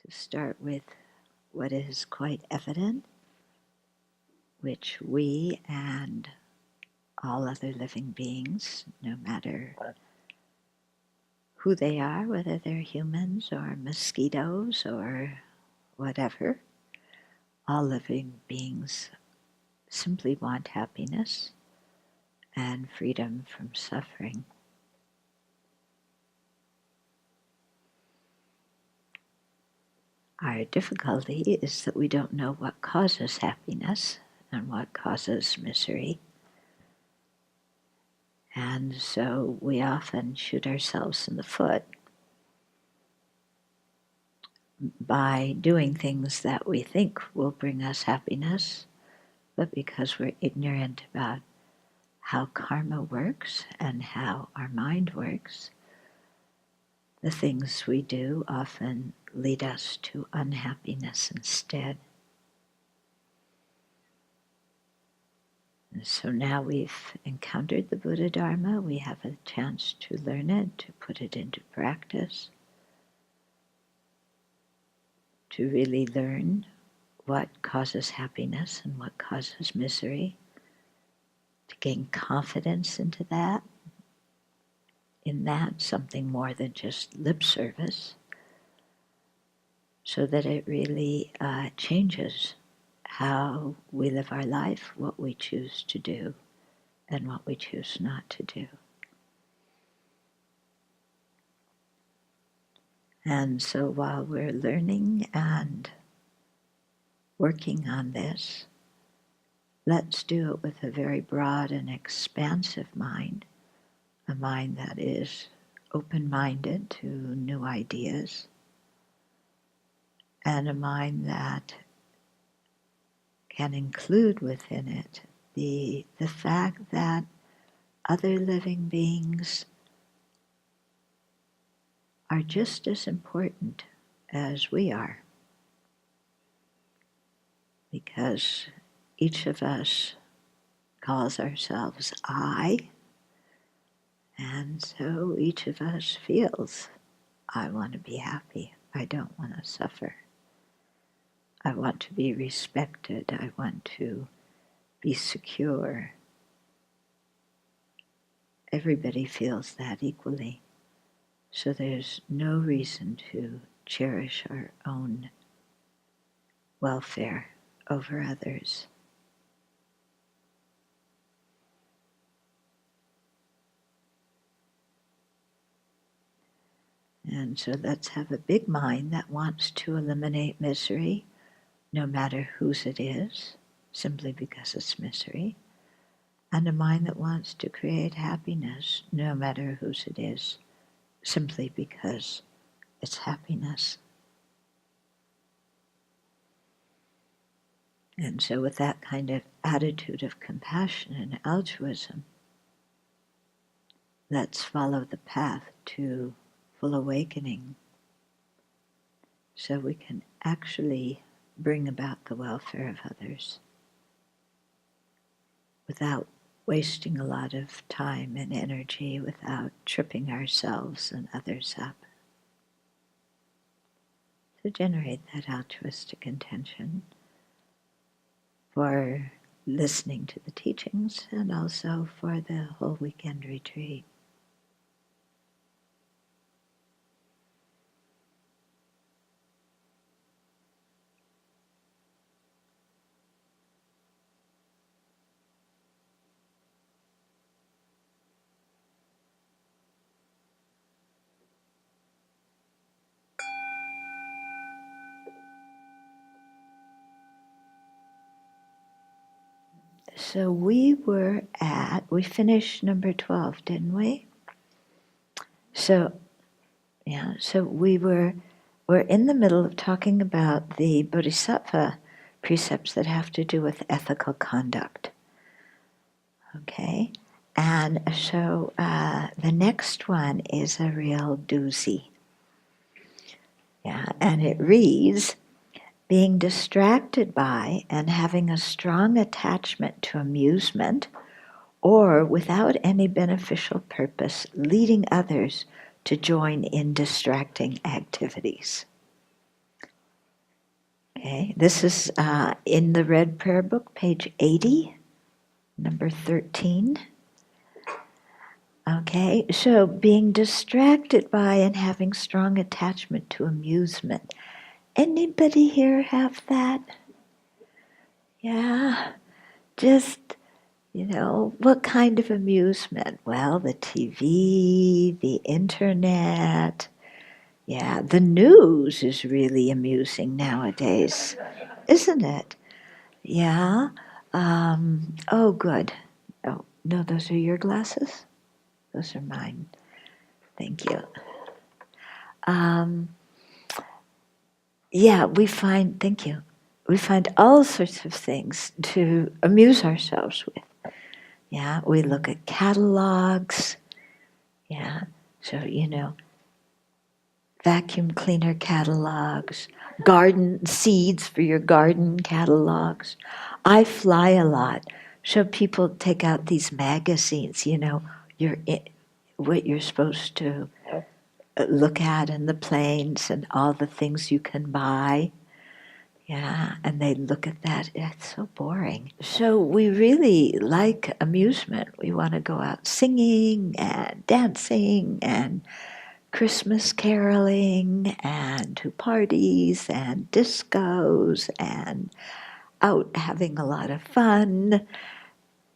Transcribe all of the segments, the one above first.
to start with what is quite evident, which we and all other living beings, no matter who they are, whether they're humans or mosquitoes or whatever, all living beings simply want happiness and freedom from suffering. Our difficulty is that we don't know what causes happiness and what causes misery. And so we often shoot ourselves in the foot by doing things that we think will bring us happiness, but because we're ignorant about how karma works and how our mind works, the things we do often lead us to unhappiness instead. And so now we've encountered the Buddha Dharma, we have a chance to learn it, to put it into practice, to really learn what causes happiness and what causes misery, to gain confidence into that, in that something more than just lip service, so that it really changes how we live our life, what we choose to do, and what we choose not to do. And so while we're learning and working on this, let's do it with a very broad and expansive mind, a mind that is open-minded to new ideas, and a mind that can include within it the fact that other living beings are just as important as we are, because each of us calls ourselves I, and so each of us feels, I want to be happy, I don't want to suffer. I want to be respected, I want to be secure. Everybody feels that equally. So there's no reason to cherish our own welfare over others. And so let's have a big mind that wants to eliminate misery, no matter whose it is, simply because it's misery, and a mind that wants to create happiness, no matter whose it is, simply because it's happiness. And so with that kind of attitude of compassion and altruism, let's follow the path to full awakening so we can actually bring about the welfare of others without wasting a lot of time and energy, without tripping ourselves and others up. To generate that altruistic intention for listening to the teachings and also for the whole weekend retreat. So we finished number 12, didn't we? So we're in the middle of talking about the Bodhisattva precepts that have to do with ethical conduct. Okay? And so the next one is a real doozy. Yeah, and it reads, being distracted by and having a strong attachment to amusement, or without any beneficial purpose, leading others to join in distracting activities. Okay, this is in the Red Prayer Book, page 80, number 13. Okay, so being distracted by and having strong attachment to amusement. Anybody here have that? Yeah, just, what kind of amusement? Well, the TV, the internet. Yeah, the news is really amusing nowadays, isn't it? Yeah. Oh, good. Oh, no, those are your glasses? Those are mine. Thank you. Yeah, thank you. We find all sorts of things to amuse ourselves with. Yeah, we look at catalogs. Yeah, so, vacuum cleaner catalogs, garden seeds for your garden catalogs. I fly a lot, so people take out these magazines, what you're supposed to look at in the planes and all the things you can buy. Yeah, and they look at that. It's so boring. So we really like amusement. We want to go out singing and dancing and Christmas caroling and to parties and discos and out having a lot of fun.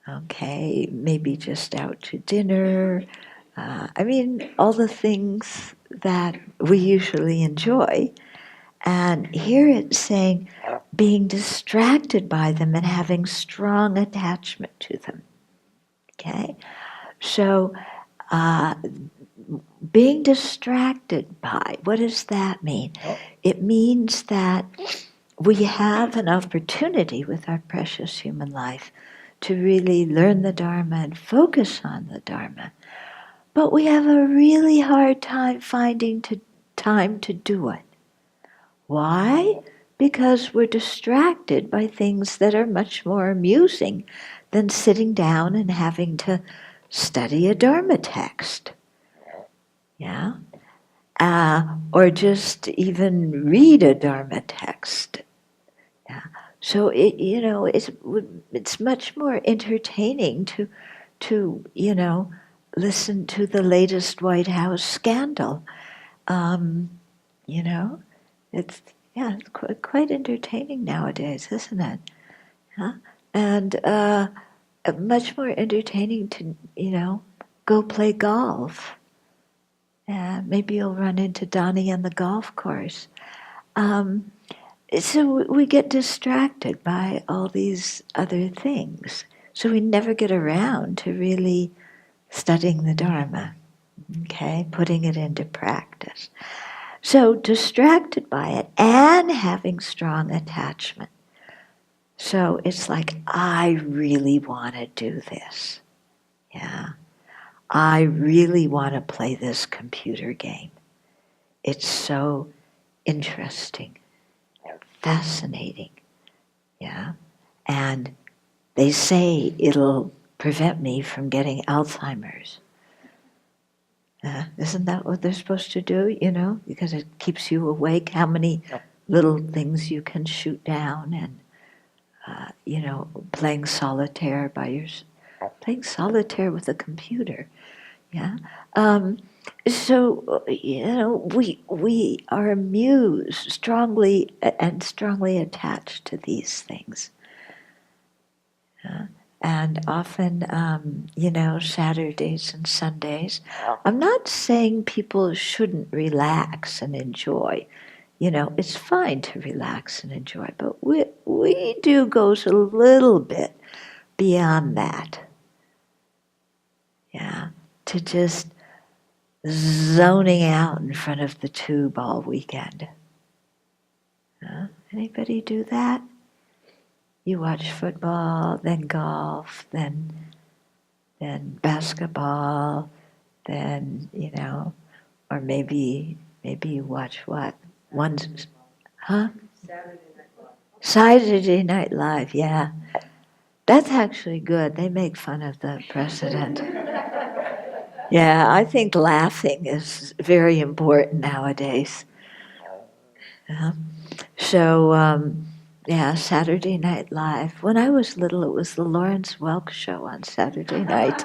Okay, maybe just out to dinner. All the things that we usually enjoy. And here it's saying being distracted by them and having strong attachment to them. Okay? So, being distracted by, what does that mean? It means that we have an opportunity with our precious human life to really learn the Dharma and focus on the Dharma. But we have a really hard time finding time to do it. Why? Because we're distracted by things that are much more amusing than sitting down and having to study a Dharma text. Yeah? Or just even read a Dharma text. Yeah. So it's much more entertaining to listen to the latest White House scandal. It's quite entertaining nowadays, isn't it? Huh? And much more entertaining to go play golf. Maybe you'll run into Donnie on the golf course. So we get distracted by all these other things. So we never get around to really studying the Dharma, okay, putting it into practice. So distracted by it and having strong attachment. So it's like, I really want to do this. Yeah. I really want to play this computer game. It's so interesting, fascinating. Yeah. And they say it'll prevent me from getting Alzheimer's. Isn't that what they're supposed to do, Because it keeps you awake, how many little things you can shoot down and, playing solitaire playing solitaire with a computer. Yeah. So, we are amused strongly attached to these things. And often, Saturdays and Sundays, I'm not saying people shouldn't relax and enjoy. It's fine to relax and enjoy, but we do goes a little bit beyond that. Yeah, to just zoning out in front of the tube all weekend. Anybody do that? You watch football, then golf, then basketball, then, or maybe you watch what? Saturday Night Live, yeah. That's actually good. They make fun of the president. Yeah, I think laughing is very important nowadays. Yeah, Saturday Night Live. When I was little, it was the Lawrence Welk show on Saturday night.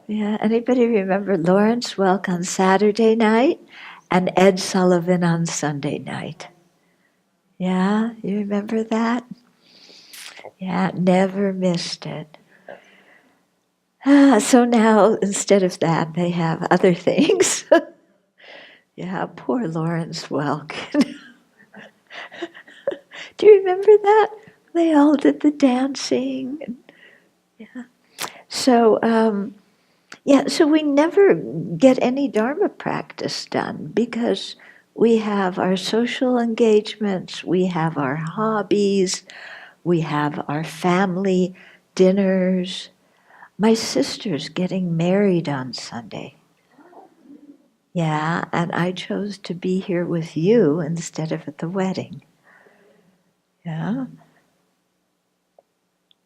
Yeah, anybody remember Lawrence Welk on Saturday night and Ed Sullivan on Sunday night? Yeah, you remember that? Yeah, never missed it. So now, instead of that, they have other things. Yeah, poor Lawrence Welk. Do you remember that? They all did the dancing. Yeah. So, so we never get any Dharma practice done because we have our social engagements, we have our hobbies, we have our family dinners. My sister's getting married on Sunday. Yeah, and I chose to be here with you instead of at the wedding. Yeah.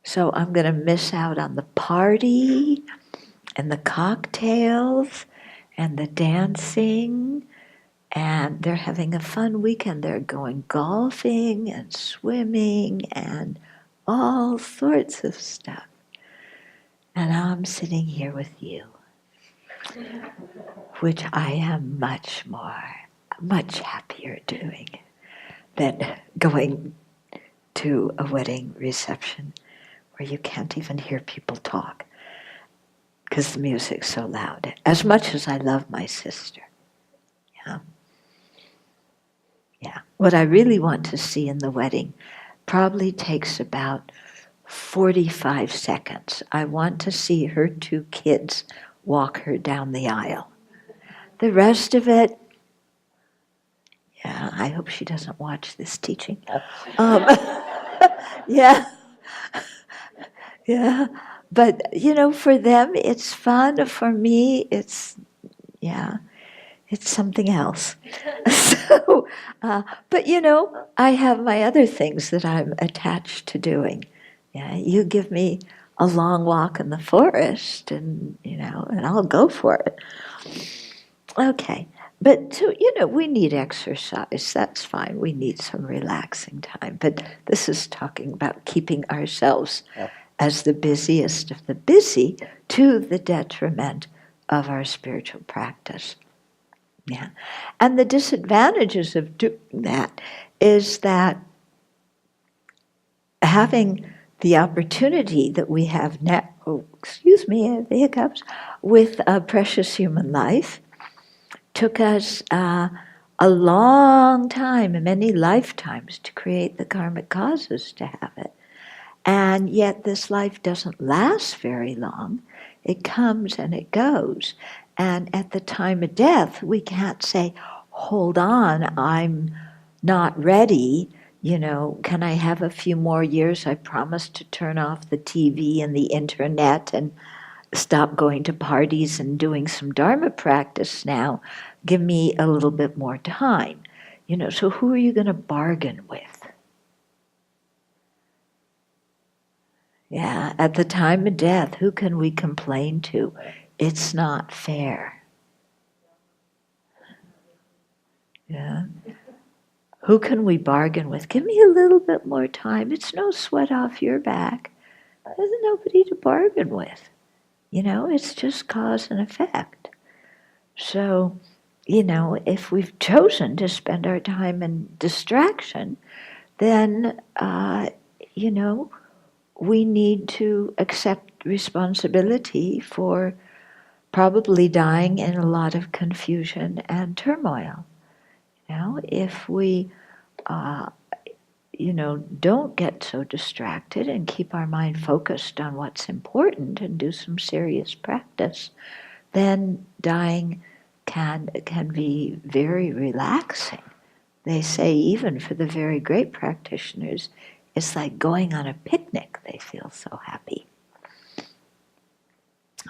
So I'm going to miss out on the party and the cocktails and the dancing, and they're having a fun weekend. They're going golfing and swimming and all sorts of stuff. And I'm sitting here with you, which I am much happier doing than going to a wedding reception where you can't even hear people talk because the music's so loud. As much as I love my sister. Yeah. Yeah. What I really want to see in the wedding probably takes about 45 seconds. I want to see her 2 kids walk her down the aisle. The rest of it, yeah, I hope she doesn't watch this teaching. Yeah. Yeah. But, for them, it's fun. For me, it's something else. So, but I have my other things that I'm attached to doing. Yeah, you give me a long walk in the forest, and and I'll go for it. Okay, but so we need exercise. That's fine. We need some relaxing time. But this is talking about keeping ourselves as the busiest of the busy to the detriment of our spiritual practice. Yeah. And the disadvantages of doing that is that having the opportunity that we have now, the hiccups, with a precious human life took us a long time, many lifetimes, to create the karmic causes to have it. And yet this life doesn't last very long. It comes and it goes. And at the time of death, we can't say, hold on, I'm not ready. Can I have a few more years? I promised to turn off the TV and the internet and stop going to parties and doing some Dharma practice now. Give me a little bit more time. So who are you going to bargain with? Yeah, at the time of death, who can we complain to? It's not fair. Yeah. Who can we bargain with? Give me a little bit more time. It's no sweat off your back. There's nobody to bargain with. It's just cause and effect. So, if we've chosen to spend our time in distraction, then, we need to accept responsibility for probably dying in a lot of confusion and turmoil. If we, don't get so distracted and keep our mind focused on what's important and do some serious practice, then dying can be very relaxing. They say even for the very great practitioners, it's like going on a picnic. They feel so happy.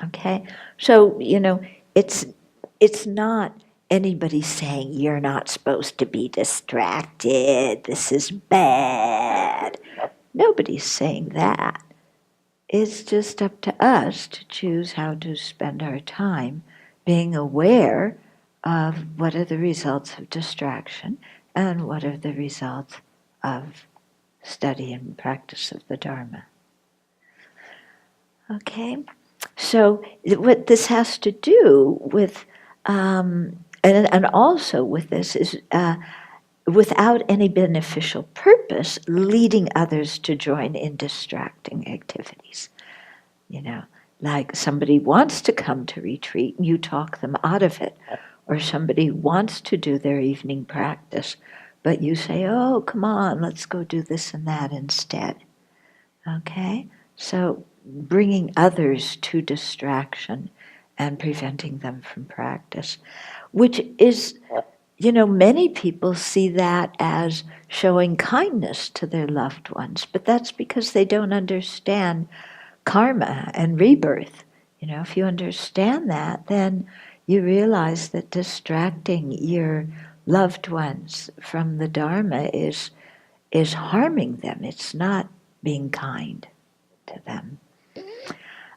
Okay, so it's not anybody saying you're not supposed to be distracted. This is bad. Nobody's saying that. It's just up to us to choose how to spend our time being aware of what are the results of distraction and what are the results of study and practice of the Dharma. Okay, so what this has to do with, and also with this is without any beneficial purpose, leading others to join in distracting activities. You know, like somebody wants to come to retreat and you talk them out of it, or somebody wants to do their evening practice, but you say, oh, come on, let's go do this and that instead. Okay? So bringing others to distraction and preventing them from practice, which is, you know, many people see that as showing kindness to their loved ones, but that's because they don't understand karma and rebirth. You know, if you understand that, then you realize that distracting your loved ones from the Dharma is harming them. It's not being kind to them.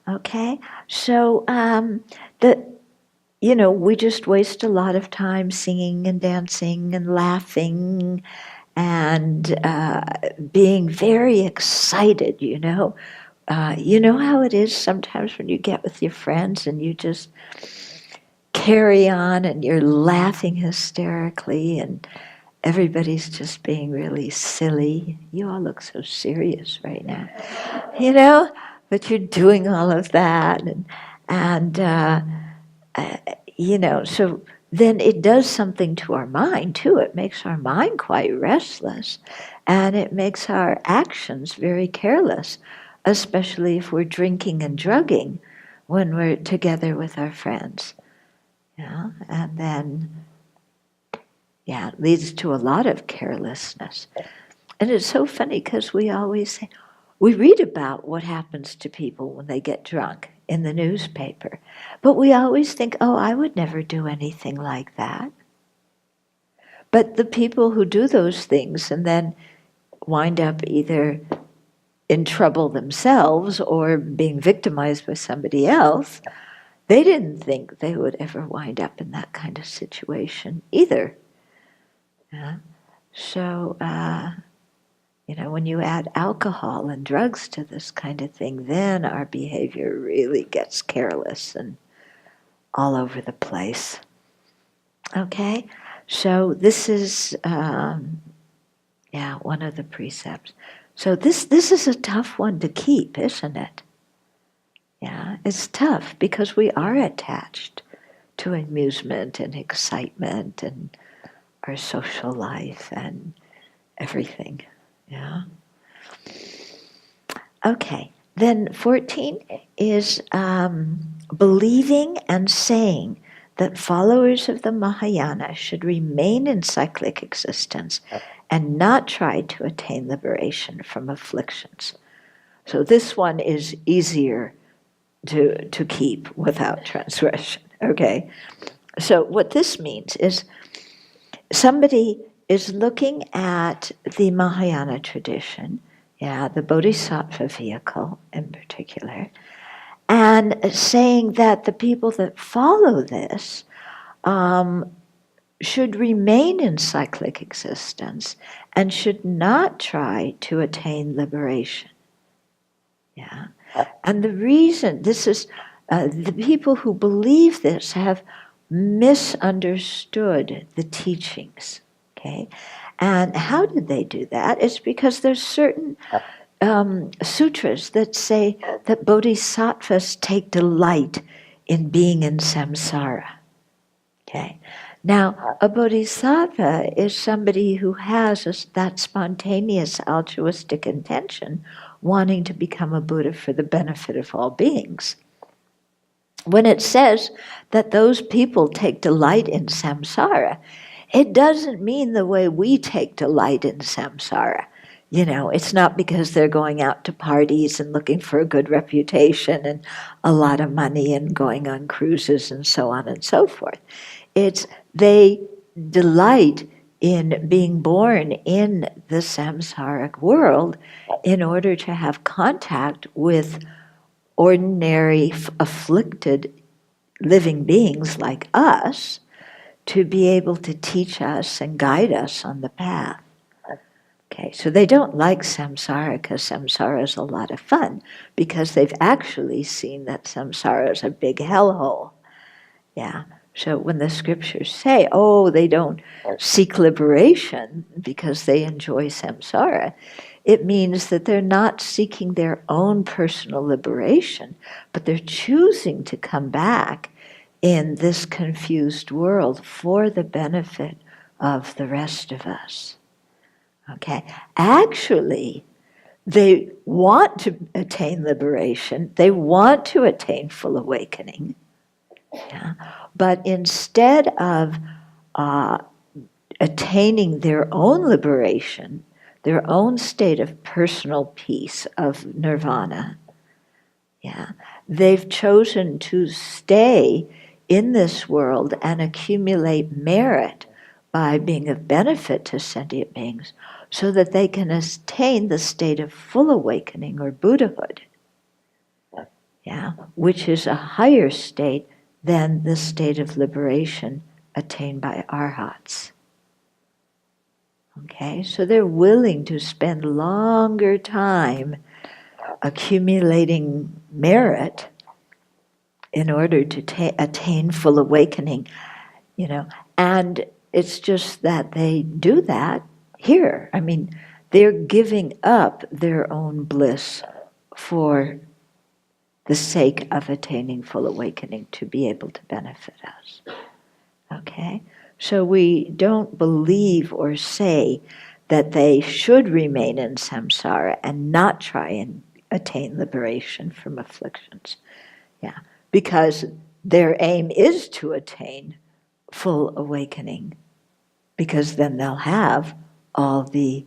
Okay, so we just waste a lot of time singing and dancing and laughing and being very excited. You know how it is sometimes when you get with your friends and you just carry on and you're laughing hysterically and everybody's just being really silly. You all look so serious right now, but you're doing all of that, so then it does something to our mind too. It makes our mind quite restless, and it makes our actions very careless, especially if we're drinking and drugging when we're together with our friends. Yeah, and then it leads to a lot of carelessness. And it's so funny because we always say, we read about what happens to people when they get drunk in the newspaper, but we always think, oh, I would never do anything like that. But the people who do those things and then wind up either in trouble themselves or being victimized by somebody else, they didn't think they would ever wind up in that kind of situation either. Yeah. So, when you add alcohol and drugs to this kind of thing, then our behavior really gets careless and all over the place. Okay? So this is, one of the precepts. So this is a tough one to keep, isn't it? Yeah, it's tough because we are attached to amusement and excitement and our social life and everything. Yeah. Okay. Then 14 is believing and saying that followers of the Mahayana should remain in cyclic existence and not try to attain liberation from afflictions. So this one is easier to keep without transgression. Okay. So what this means is somebody is looking at the Mahayana tradition, the Bodhisattva vehicle in particular, and saying that the people that follow this should remain in cyclic existence and should not try to attain liberation. Yeah. And the reason, this is, the people who believe this have misunderstood the teachings. Okay, and how did they do that? It's because there's certain sutras that say that bodhisattvas take delight in being in samsara. Okay, now a bodhisattva is somebody who has that spontaneous altruistic intention, wanting to become a Buddha for the benefit of all beings. When it says that those people take delight in samsara, it doesn't mean the way we take delight in samsara. It's not because they're going out to parties and looking for a good reputation and a lot of money and going on cruises and so on and so forth. It's they delight in being born in the samsaric world in order to have contact with ordinary afflicted living beings like us, to be able to teach us and guide us on the path. Okay, so they don't like samsara because samsara is a lot of fun, because they've actually seen that samsara is a big hellhole. Yeah. So when the scriptures say, oh, they don't seek liberation because they enjoy samsara, it means that they're not seeking their own personal liberation, but they're choosing to come back in this confused world for the benefit of the rest of us. Okay? Actually, they want to attain liberation, they want to attain full awakening. Yeah? But instead of attaining their own liberation, their own state of personal peace, of nirvana, yeah, they've chosen to stay in this world and accumulate merit by being of benefit to sentient beings so that they can attain the state of full awakening or Buddhahood, yeah, which is a higher state than the state of liberation attained by arhats. Okay, so they're willing to spend longer time accumulating merit in order to attain full awakening, and it's just that they do that here. I mean, they're giving up their own bliss for the sake of attaining full awakening to be able to benefit us. Okay? So we don't believe or say that they should remain in samsara and not try and attain liberation from afflictions. Yeah. Because their aim is to attain full awakening, because then they'll have all the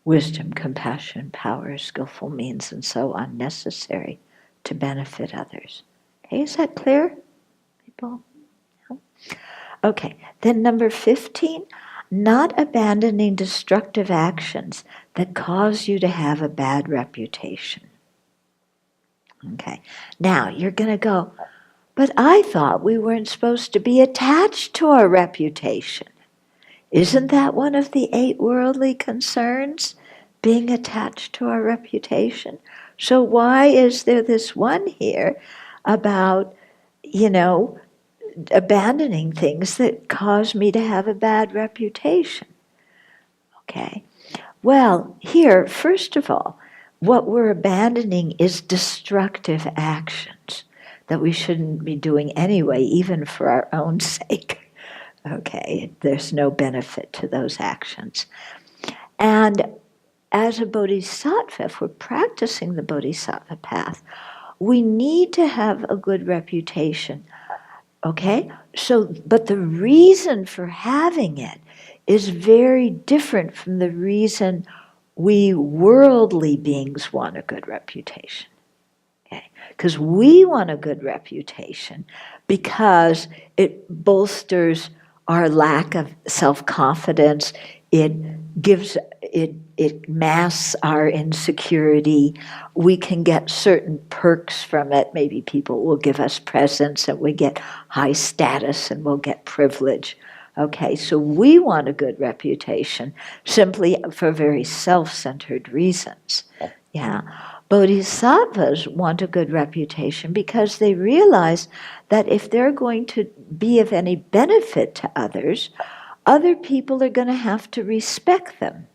wisdom, compassion, power, skillful means, and so on necessary to benefit others. Okay, is that clear, people? No? Okay, then number 15, not abandoning destructive actions that cause you to have a bad reputation. Okay, now you're going to go, but I thought we weren't supposed to be attached to our reputation. Isn't that one of the 8 worldly concerns? Being attached to our reputation? So why is there this one here about, abandoning things that cause me to have a bad reputation? Okay. Well, here, first of all, what we're abandoning is destructive actions that we shouldn't be doing anyway, even for our own sake. Okay, there's no benefit to those actions. And as a bodhisattva, if we're practicing the bodhisattva path, we need to have a good reputation. Okay? So, but the reason for having it is very different from the reason we worldly beings want a good reputation. Okay? Because we want a good reputation because it bolsters our lack of self-confidence, it masks our insecurity. We can get certain perks from it. Maybe people will give us presents and we get high status and we'll get privilege. Okay, so we want a good reputation simply for very self-centered reasons. Yeah. Bodhisattvas want a good reputation because they realize that if they're going to be of any benefit to others, other people are going to have to respect them.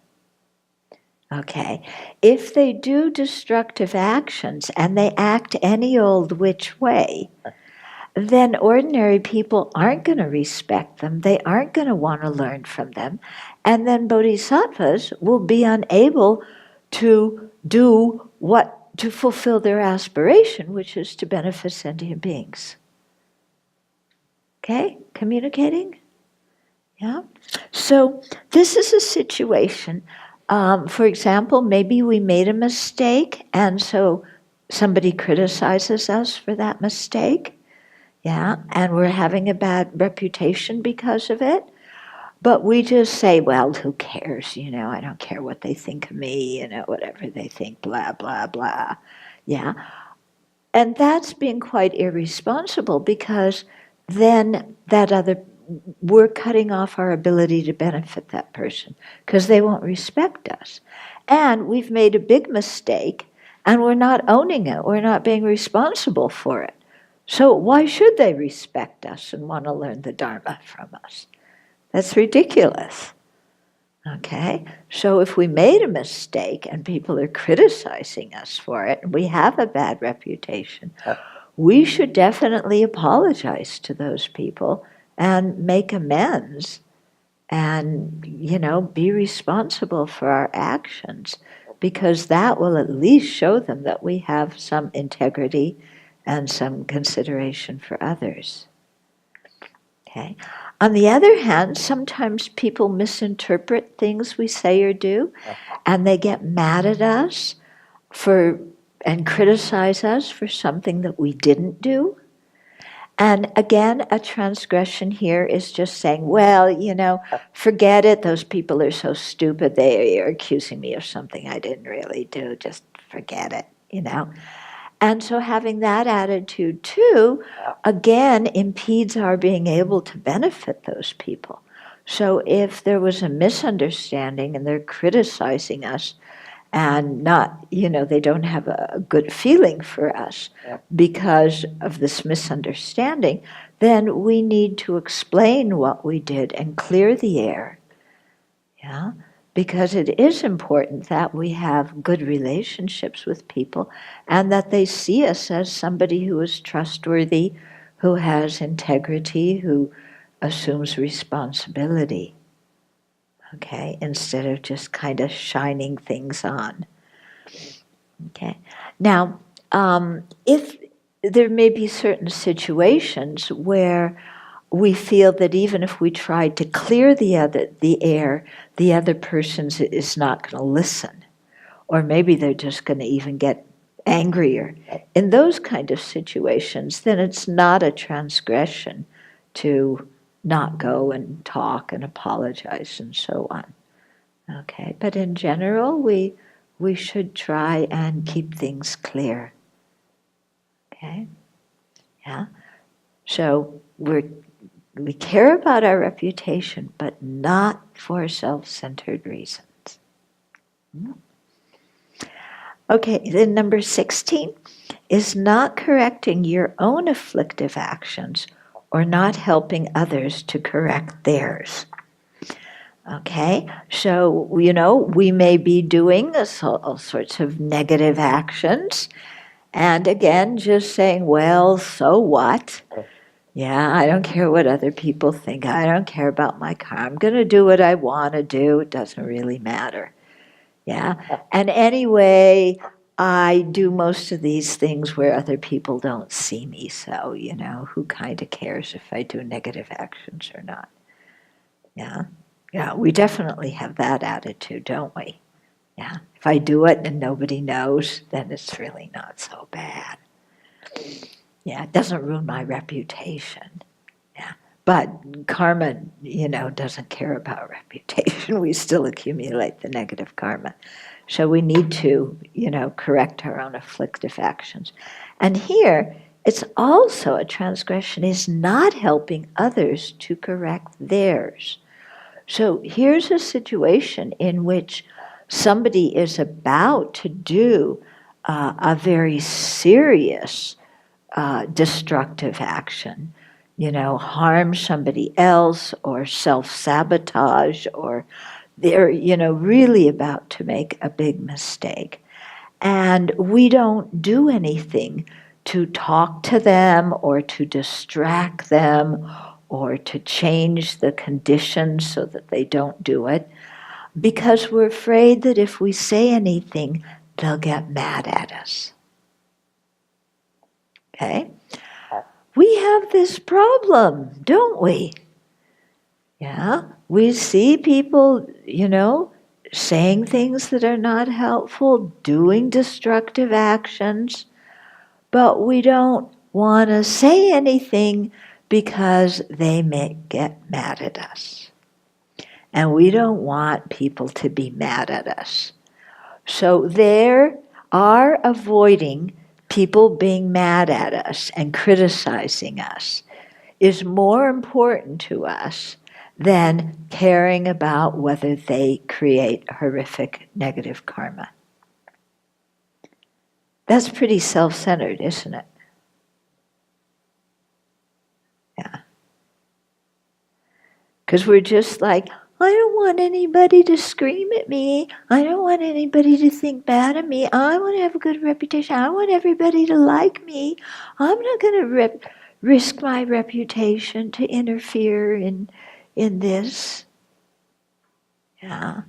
Okay, if they do destructive actions and they act any old which way, then ordinary people aren't going to respect them, they aren't going to want to learn from them, and then bodhisattvas will be unable to do to fulfill their aspiration, which is to benefit sentient beings. Okay, communicating? Yeah. So this is a situation. For example, maybe we made a mistake, and so somebody criticizes us for that mistake. Yeah, and we're having a bad reputation because of it. But we just say, well, who cares? I don't care what they think of me, whatever they think, blah, blah, blah. Yeah. And that's being quite irresponsible, because then we're cutting off our ability to benefit that person because they won't respect us. And we've made a big mistake and we're not owning it. We're not being responsible for it. So why should they respect us and want to learn the Dharma from us? That's ridiculous. Okay? So if we made a mistake and people are criticizing us for it, and we have a bad reputation, we should definitely apologize to those people and make amends and, be responsible for our actions, because that will at least show them that we have some integrity and some consideration for others. Okay. On the other hand, sometimes people misinterpret things we say or do, and they get mad at us and criticize us for something that we didn't do. And again, a transgression here is just saying, well, forget it. Those people are so stupid. They are accusing me of something I didn't really do. Just forget it, And so having that attitude too, again, impedes our being able to benefit those people. So if there was a misunderstanding and they're criticizing us and not, they don't have a good feeling for us because of this misunderstanding, then we need to explain what we did and clear the air. Yeah? Because it is important that we have good relationships with people and that they see us as somebody who is trustworthy, who has integrity, who assumes responsibility. Okay, instead of just kind of shining things on. Okay, now, if there may be certain situations where we feel that even if we tried to clear the air, the other person is not going to listen, or maybe they're just going to even get angrier. In those kind of situations, then it's not a transgression to not go and talk and apologize and so on. Okay, but in general, we should try and keep things clear. Okay, yeah. So we care about our reputation, but not for self-centered reasons. Okay, then number 16 is not correcting your own afflictive actions or not helping others to correct theirs. Okay, so, we may be doing all sorts of negative actions, and again, just saying, well, so what? Yeah, I don't care what other people think. I don't care about my karma. I'm going to do what I want to do. It doesn't really matter. Yeah, and anyway, I do most of these things where other people don't see me, so, who kind of cares if I do negative actions or not? Yeah. Yeah, we definitely have that attitude, don't we? Yeah. If I do it and nobody knows, then it's really not so bad. Yeah, it doesn't ruin my reputation. Yeah. But karma, doesn't care about reputation. We still accumulate the negative karma. So we need to, correct our own afflictive actions. And here, it's also a transgression is not helping others to correct theirs. So here's a situation in which somebody is about to do a very serious destructive action, harm somebody else or self-sabotage, or they're, really about to make a big mistake. And we don't do anything to talk to them or to distract them or to change the conditions so that they don't do it, because we're afraid that if we say anything, they'll get mad at us. Okay? We have this problem, don't we? Yeah? We see people, saying things that are not helpful, doing destructive actions, but we don't want to say anything because they may get mad at us. And we don't want people to be mad at us. So there are avoiding people being mad at us and criticizing us is more important to us than caring about whether they create horrific negative karma. That's pretty self-centered, isn't it? Yeah. Because we're just like, I don't want anybody to scream at me. I don't want anybody to think bad of me. I want to have a good reputation. I want everybody to like me. I'm not going to risk my reputation to interfere in this. Yeah.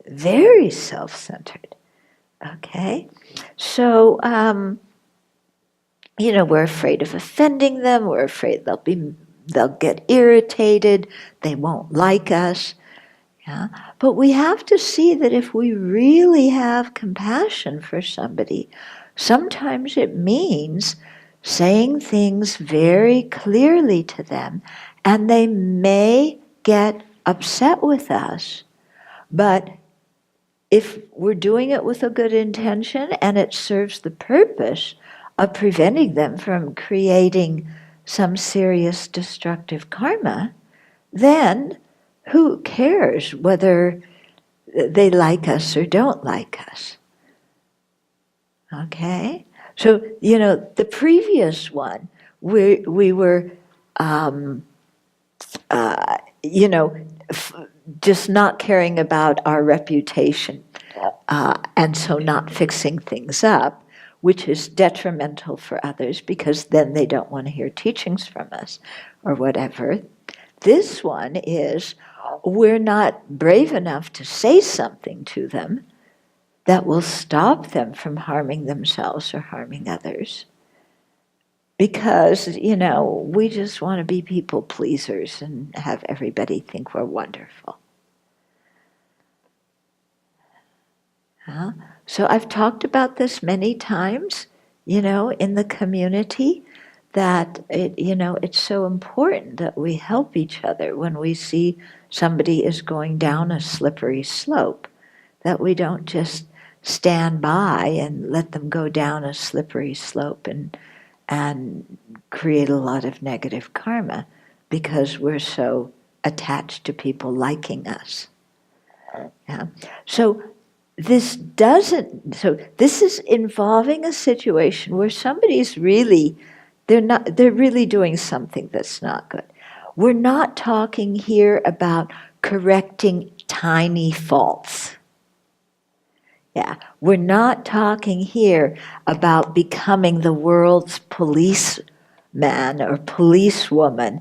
Very self-centered. Okay? So, we're afraid of offending them. We're afraid they'll get irritated. They won't like us. Yeah? But we have to see that if we really have compassion for somebody, sometimes it means saying things very clearly to them, and they may get upset with us, but if we're doing it with a good intention and it serves the purpose of preventing them from creating some serious destructive karma, then who cares whether they like us or don't like us? Okay? So, the previous one, we were, just not caring about our reputation, and so not fixing things up, which is detrimental for others because then they don't want to hear teachings from us or whatever. This one is, we're not brave enough to say something to them that will stop them from harming themselves or harming others. Because, we just want to be people pleasers and have everybody think we're wonderful. So I've talked about this many times, in the community, that it's so important that we help each other when we see somebody is going down a slippery slope, that we don't just stand by and let them go down a slippery slope and create a lot of negative karma because we're so attached to people liking us. Yeah. So this is involving a situation where somebody's really, they're really doing something that's not good. We're not talking here about correcting tiny faults. Yeah, we're not talking here about becoming the world's policeman or policewoman,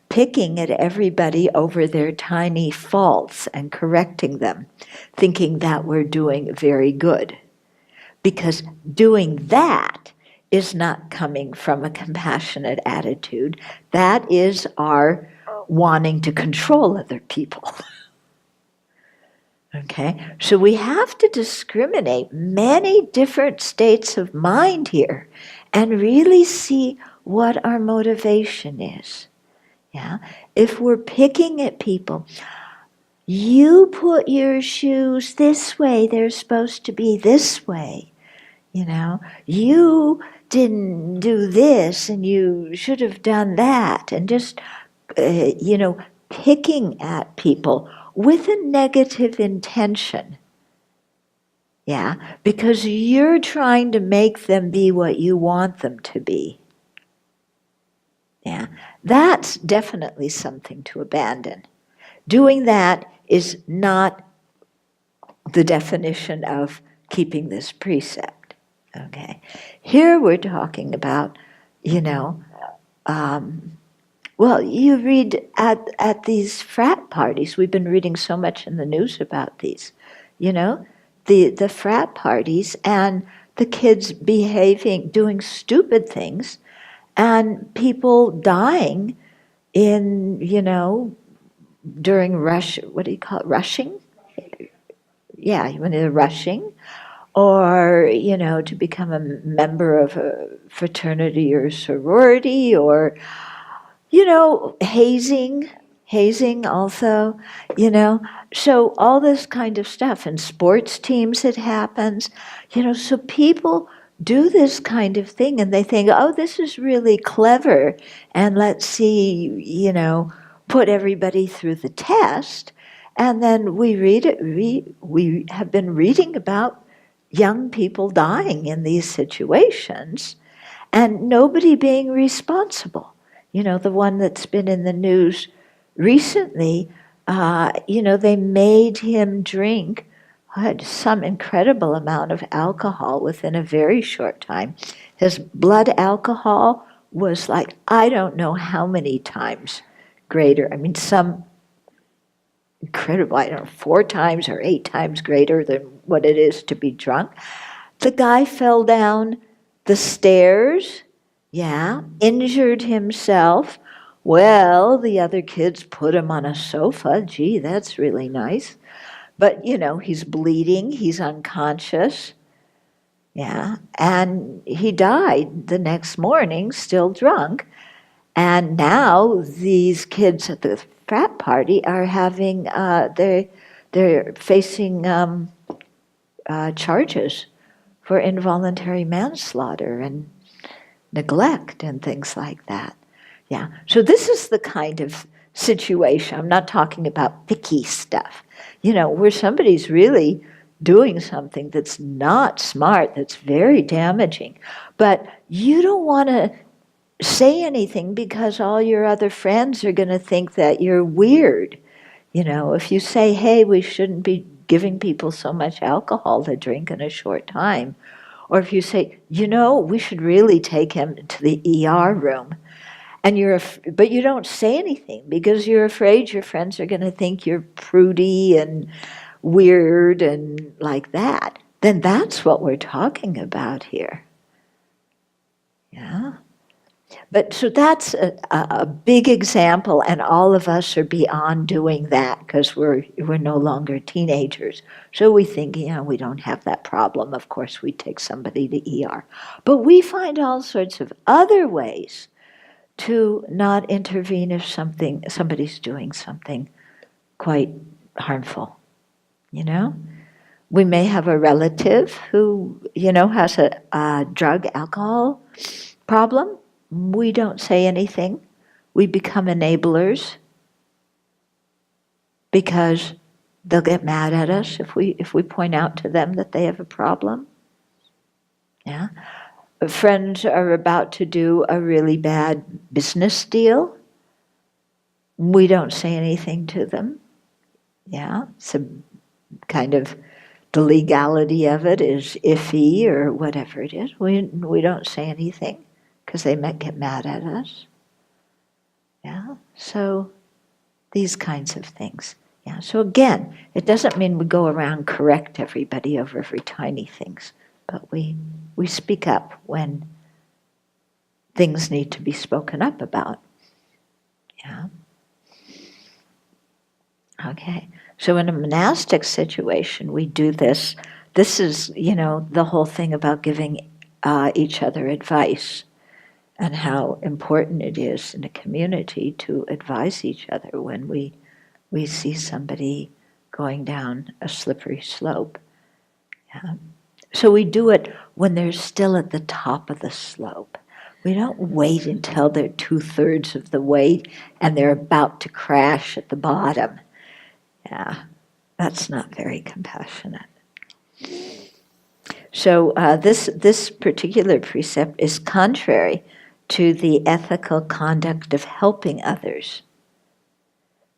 picking at everybody over their tiny faults and correcting them, thinking that we're doing very good. Because doing that is not coming from a compassionate attitude. That is our wanting to control other people. Okay, so we have to discriminate many different states of mind here and really see what our motivation is. Yeah, if we're picking at people, you put your shoes this way, they're supposed to be this way. You didn't do this and you should have done that, and just, picking at people with a negative intention. Yeah, because you're trying to make them be what you want them to be. Yeah, that's definitely something to abandon. Doing that is not the definition of keeping this precept. Okay, here we're talking about, well, you read at these frat parties. We've been reading so much in the news about these, the frat parties and the kids doing stupid things, and people dying in, during rushing? Yeah, when they're rushing, or, to become a member of a fraternity or sorority, or, hazing also, so all this kind of stuff. In sports teams it happens, so people do this kind of thing and they think, oh, this is really clever, and let's see, put everybody through the test. And then we read it, we have been reading about young people dying in these situations and nobody being responsible. The one that's been in the news recently, they made him drink had some incredible amount of alcohol within a very short time. His blood alcohol was like, I don't know how many times greater. I mean, some incredible, I don't know, 4 times or 8 times greater than what it is to be drunk. The guy fell down the stairs, injured himself. Well, the other kids put him on a sofa. Gee, that's really nice. But, he's bleeding, he's unconscious, and he died the next morning, still drunk. And now these kids at the frat party are having, they're facing charges for involuntary manslaughter and neglect and things like that. Yeah, so this is the kind of situation. I'm not talking about picky stuff. Where somebody's really doing something that's not smart, that's very damaging. But you don't want to say anything because all your other friends are going to think that you're weird. If you say, hey, we shouldn't be giving people so much alcohol to drink in a short time. Or if you say, we should really take him to the ER room. But you don't say anything because you're afraid your friends are going to think you're prudy and weird and like that. Then that's what we're talking about here. Yeah. But so that's a big example, and all of us are beyond doing that because we're no longer teenagers. So we think, we don't have that problem. Of course, we take somebody to ER. But we find all sorts of other ways to not intervene if somebody's doing something quite harmful. We may have a relative who, has a drug alcohol problem. We don't say anything. We become enablers because they'll get mad at us if we point out to them that they have a problem. Yeah. Friends are about to do a really bad business deal. We don't say anything to them. Yeah, some kind of the legality of it is iffy or whatever it is. We don't say anything because they might get mad at us. Yeah, so these kinds of things. Yeah, so again, it doesn't mean we go around correct everybody over every tiny things. But we speak up when things need to be spoken up about. Yeah. Okay. So in a monastic situation, we do this. This is, the whole thing about giving each other advice and how important it is in a community to advise each other when we see somebody going down a slippery slope. Yeah. So we do it when they're still at the top of the slope. We don't wait until they're 2/3 of the way and they're about to crash at the bottom. Yeah, that's not very compassionate. So this particular precept is contrary to the ethical conduct of helping others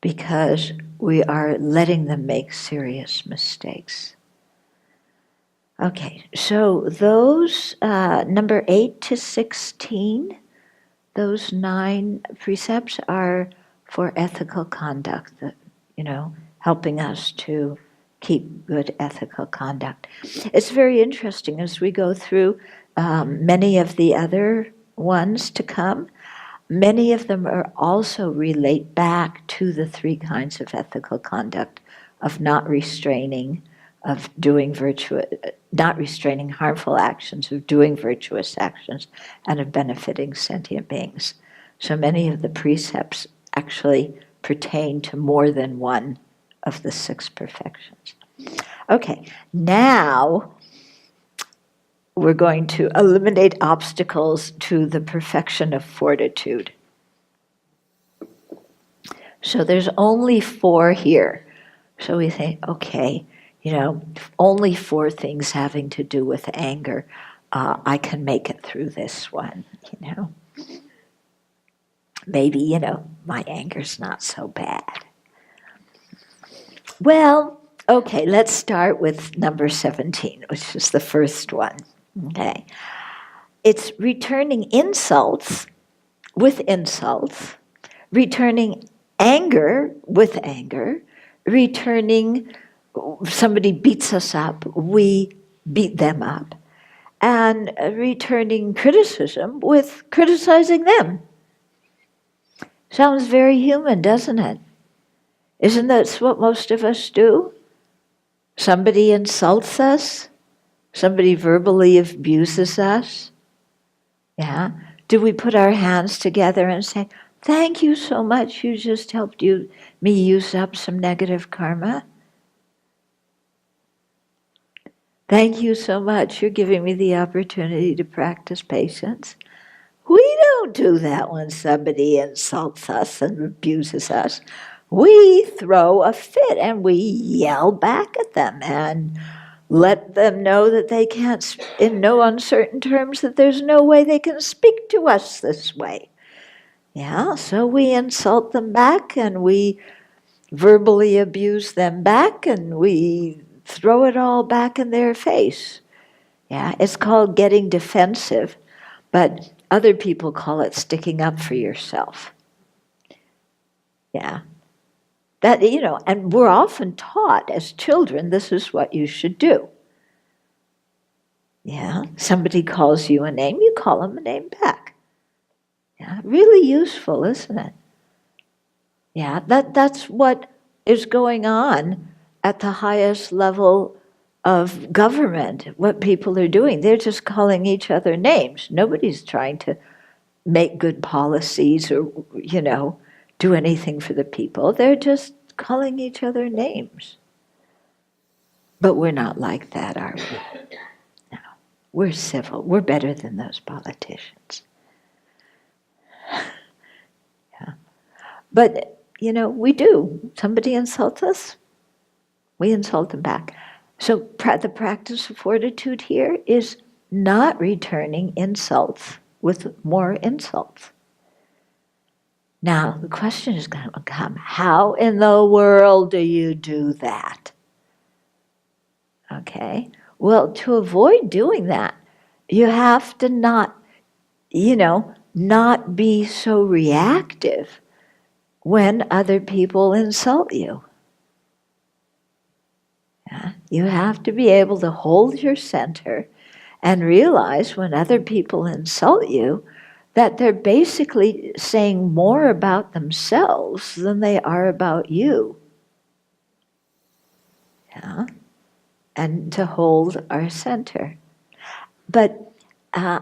because we are letting them make serious mistakes. Okay, so those number 8 to 16, those 9 precepts are for ethical conduct, helping us to keep good ethical conduct. It's very interesting as we go through many of the other ones to come. Many of them are also relate back to the 3 kinds of ethical conduct of not restraining, of doing not restraining harmful actions, of doing virtuous actions, and of benefiting sentient beings. So many of the precepts actually pertain to more than one of the 6 perfections. Okay, now we're going to eliminate obstacles to the perfection of fortitude. So there's only 4 here. So we think, okay, only 4 things having to do with anger. I can make it through this one, Maybe, my anger's not so bad. Well, okay, let's start with number 17, which is the first one. Okay. It's returning insults with insults, returning anger with anger, returning somebody beats us up, we beat them up, and returning criticism with criticizing them. Sounds very human, doesn't it? Isn't that what most of us do? Somebody insults us, somebody verbally abuses us. Yeah? Do we put our hands together and say, thank you so much, you just helped me use up some negative karma? Thank you so much, you're giving me the opportunity to practice patience. We don't do that when somebody insults us and abuses us. We throw a fit and we yell back at them and let them know that they can't, in no uncertain terms, that there's no way they can speak to us this way. Yeah, so we insult them back and we verbally abuse them back and we throw it all back in their face. Yeah, it's called getting defensive, but other people call it sticking up for yourself. Yeah. That, and we're often taught as children, this is what you should do. Yeah, somebody calls you a name, you call them a name back. Yeah, really useful, isn't it? Yeah, that's what is going on at the highest level of government, what people are doing. They're just calling each other names. Nobody's trying to make good policies or, do anything for the people. They're just calling each other names. But we're not like that, are we? No. We're civil. We're better than those politicians. Yeah. But, we do. Somebody insults us, we insult them back. So the practice of fortitude here is not returning insults with more insults. Now, the question is going to come, how in the world do you do that? Okay? Well, to avoid doing that, you have to not be so reactive when other people insult you. Yeah? You have to be able to hold your center and realize when other people insult you that they're basically saying more about themselves than they are about you. Yeah? And to hold our center. But I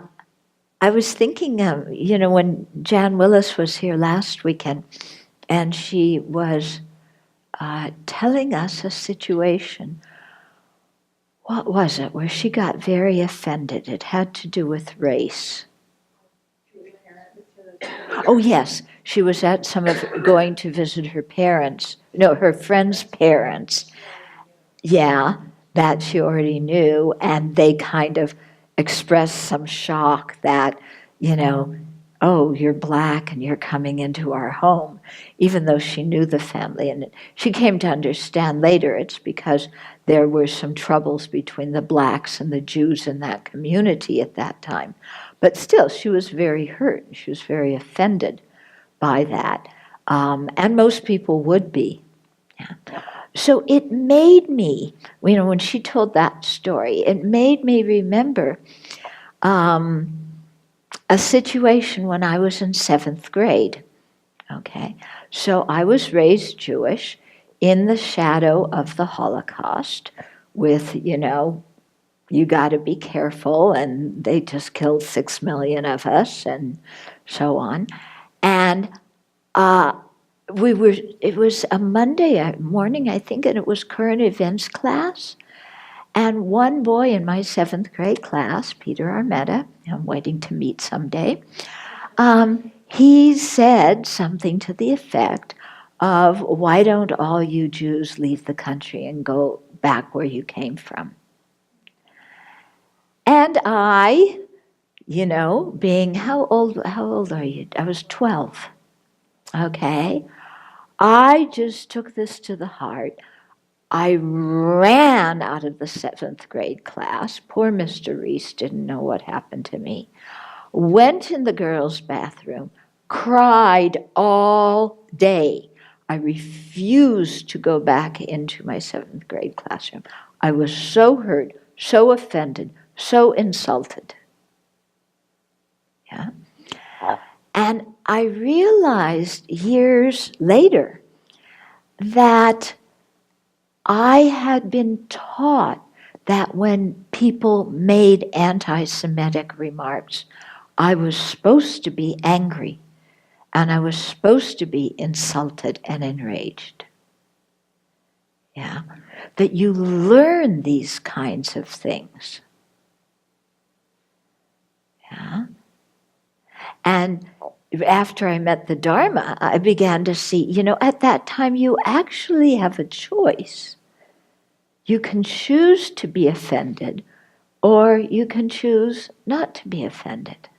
was thinking, when Jan Willis was here last weekend, and she was telling us a situation. What was it? Where she got very offended. It had to do with race. Oh yes, she was at going to visit her parents. No, her friend's parents. Yeah, that she already knew, and they kind of expressed some shock that, oh, you're black and you're coming into our home, even though she knew the family. And she came to understand later it's because there were some troubles between the blacks and the Jews in that community at that time. But still, she was very hurt. She was very offended by that. And most people would be. Yeah. So it made me, when she told that story, it made me remember a situation when I was in 7th grade. Okay, so I was raised Jewish in the shadow of the Holocaust with, you got to be careful, and they just killed 6 million of us and so on. And it was a Monday morning, I think, and it was current events class. And one boy in my 7th grade class, Peter Armetta, I'm waiting to meet someday, he said something to the effect of, why don't all you Jews leave the country and go back where you came from? And I, being, how old are you? I was 12, okay? I just took this to the heart. I ran out of the 7th grade class. Poor Mr. Reese didn't know what happened to me. Went in the girls' bathroom, cried all day. I refused to go back into my 7th grade classroom. I was so hurt, so offended, so insulted. Yeah. And I realized years later that I had been taught that when people made anti-Semitic remarks, I was supposed to be angry and I was supposed to be insulted and enraged. Yeah, that you learn these kinds of things. Yeah. And after I met the Dharma, I began to see, at that time you actually have a choice. You can choose to be offended, or you can choose not to be offended.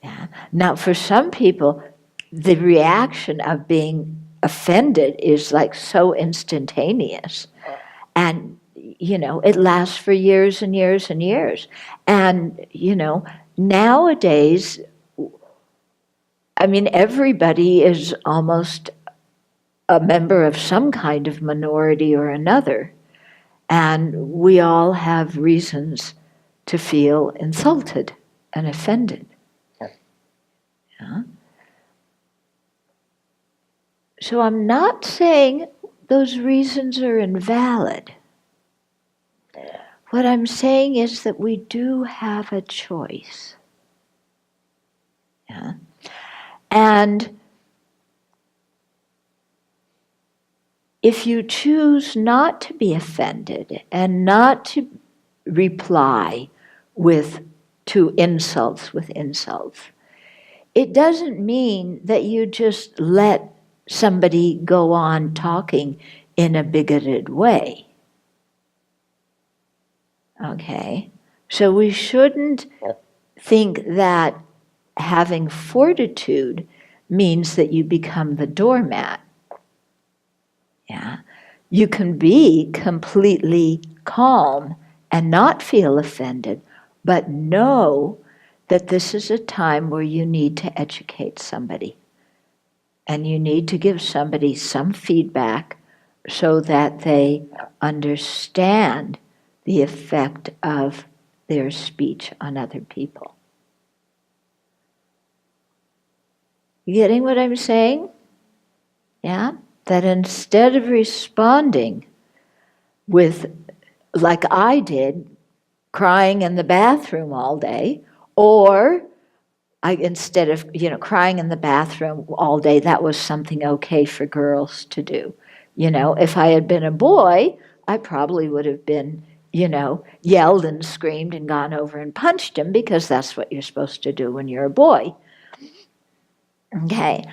Yeah. Now, for some people, the reaction of being offended is like so instantaneous. And, it lasts for years and years and years. And, nowadays, everybody is almost a member of some kind of minority or another. And we all have reasons to feel insulted and offended. Yeah? So I'm not saying those reasons are invalid. What I'm saying is that we do have a choice. Yeah? And if you choose not to be offended and not to reply to insults with insults, it doesn't mean that you just let somebody go on talking in a bigoted way. Okay? So we shouldn't think that having fortitude means that you become the doormat. Yeah? You can be completely calm and not feel offended, but know that this is a time where you need to educate somebody. And you need to give somebody some feedback so that they understand the effect of their speech on other people. You getting what I'm saying? Yeah? That instead of responding with, like I did, crying in the bathroom all day, or instead of crying in the bathroom all day, that was something okay for girls to do. If I had been a boy, I probably would have been, yelled and screamed and gone over and punched him, because that's what you're supposed to do when you're a boy. Okay.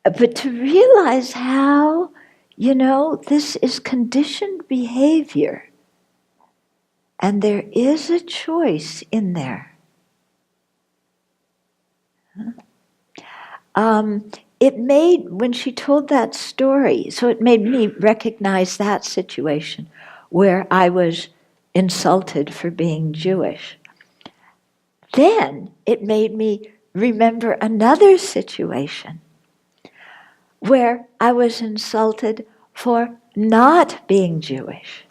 But to realize how, this is conditioned behavior. And there is a choice in there. When she told that story, so it made me recognize that situation where I was insulted for being Jewish. Then it made me remember another situation where I was insulted for not being Jewish.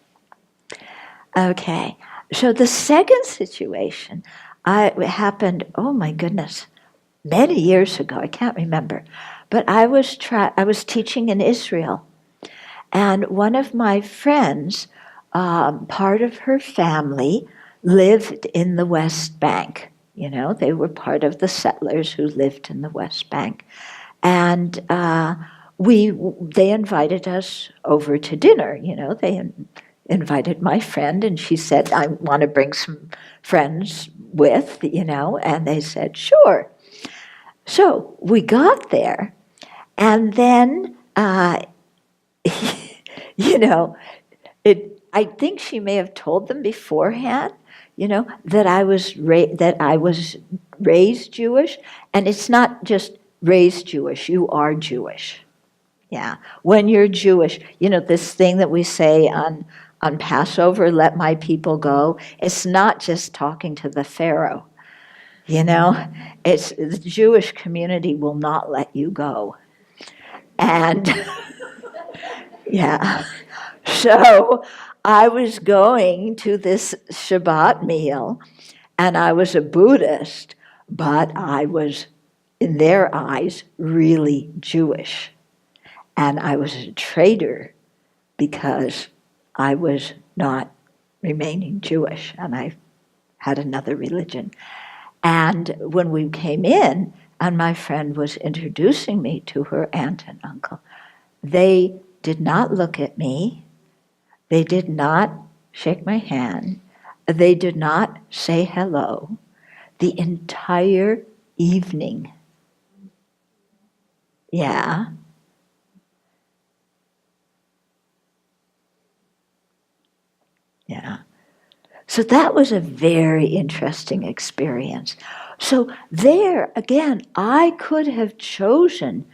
Okay, so the second situation happened, oh my goodness, many years ago, I can't remember. But I was teaching in Israel, and one of my friends, part of her family, lived in the West Bank. They were part of the settlers who lived in the West Bank. And they invited us over to dinner. invited my friend, and she said, I want to bring some friends with, and they said, sure. So we got there, and then, I think she may have told them beforehand, that I was raised Jewish, and it's not just raised Jewish, you are Jewish. Yeah, when you're Jewish, this thing that we say on Passover, let my people go, it's not just talking to the Pharaoh. It's the Jewish community will not let you go. And yeah, so I was going to this Shabbat meal, and I was a Buddhist, but I was, in their eyes, really Jewish. And I was a traitor because I was not remaining Jewish, and I had another religion. And when we came in, and my friend was introducing me to her aunt and uncle, they did not look at me. They did not shake my hand. They did not say hello the entire evening. Yeah. Yeah. So that was a very interesting experience. So there, again, I could have chosen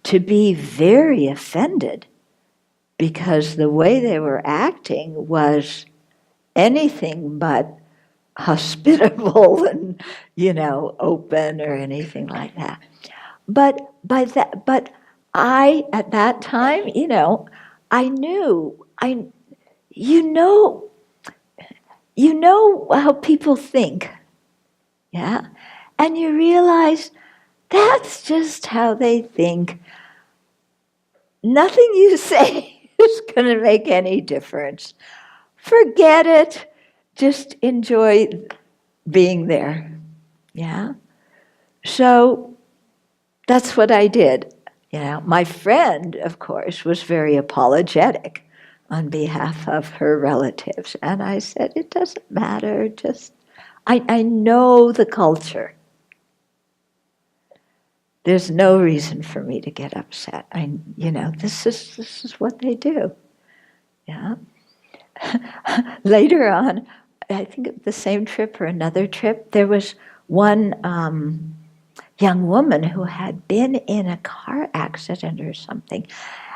to be very offended because the way they were acting was anything but hospitable and, open or anything like that. But I, at that time, I knew, you know how people think, yeah? And you realize that's just how they think. Nothing you say is going to make any difference. Forget it. Just enjoy being there, yeah? So that's what I did. My friend, of course, was very apologetic on behalf of her relatives. And I said, it doesn't matter, just, I know the culture. There's no reason for me to get upset. This is what they do. Yeah. Later on, I think the same trip or another trip, there was one young woman who had been in a car accident or something,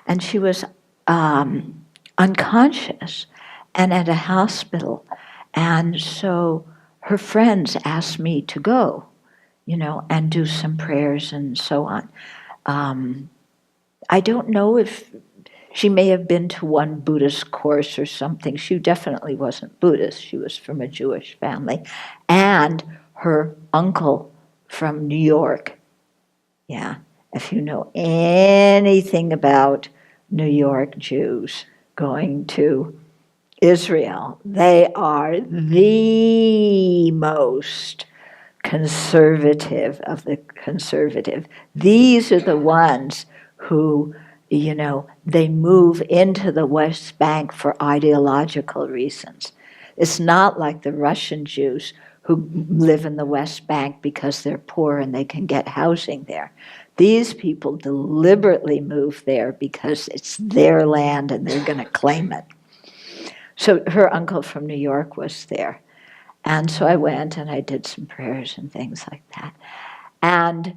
and she was unconscious and at a hospital. And so her friends asked me to go, and do some prayers and so on. I don't know if she may have been to one Buddhist course or something. She definitely wasn't Buddhist. She was from a Jewish family. And her uncle from New York. Yeah, if you know anything about New York Jews going to Israel, they are the most conservative of the conservative. These are the ones who, they move into the West Bank for ideological reasons. It's not like the Russian Jews who live in the West Bank because they're poor and they can get housing there. These people deliberately move there because it's their land and they're going to claim it. So her uncle from New York was there. And so I went and I did some prayers and things like that. And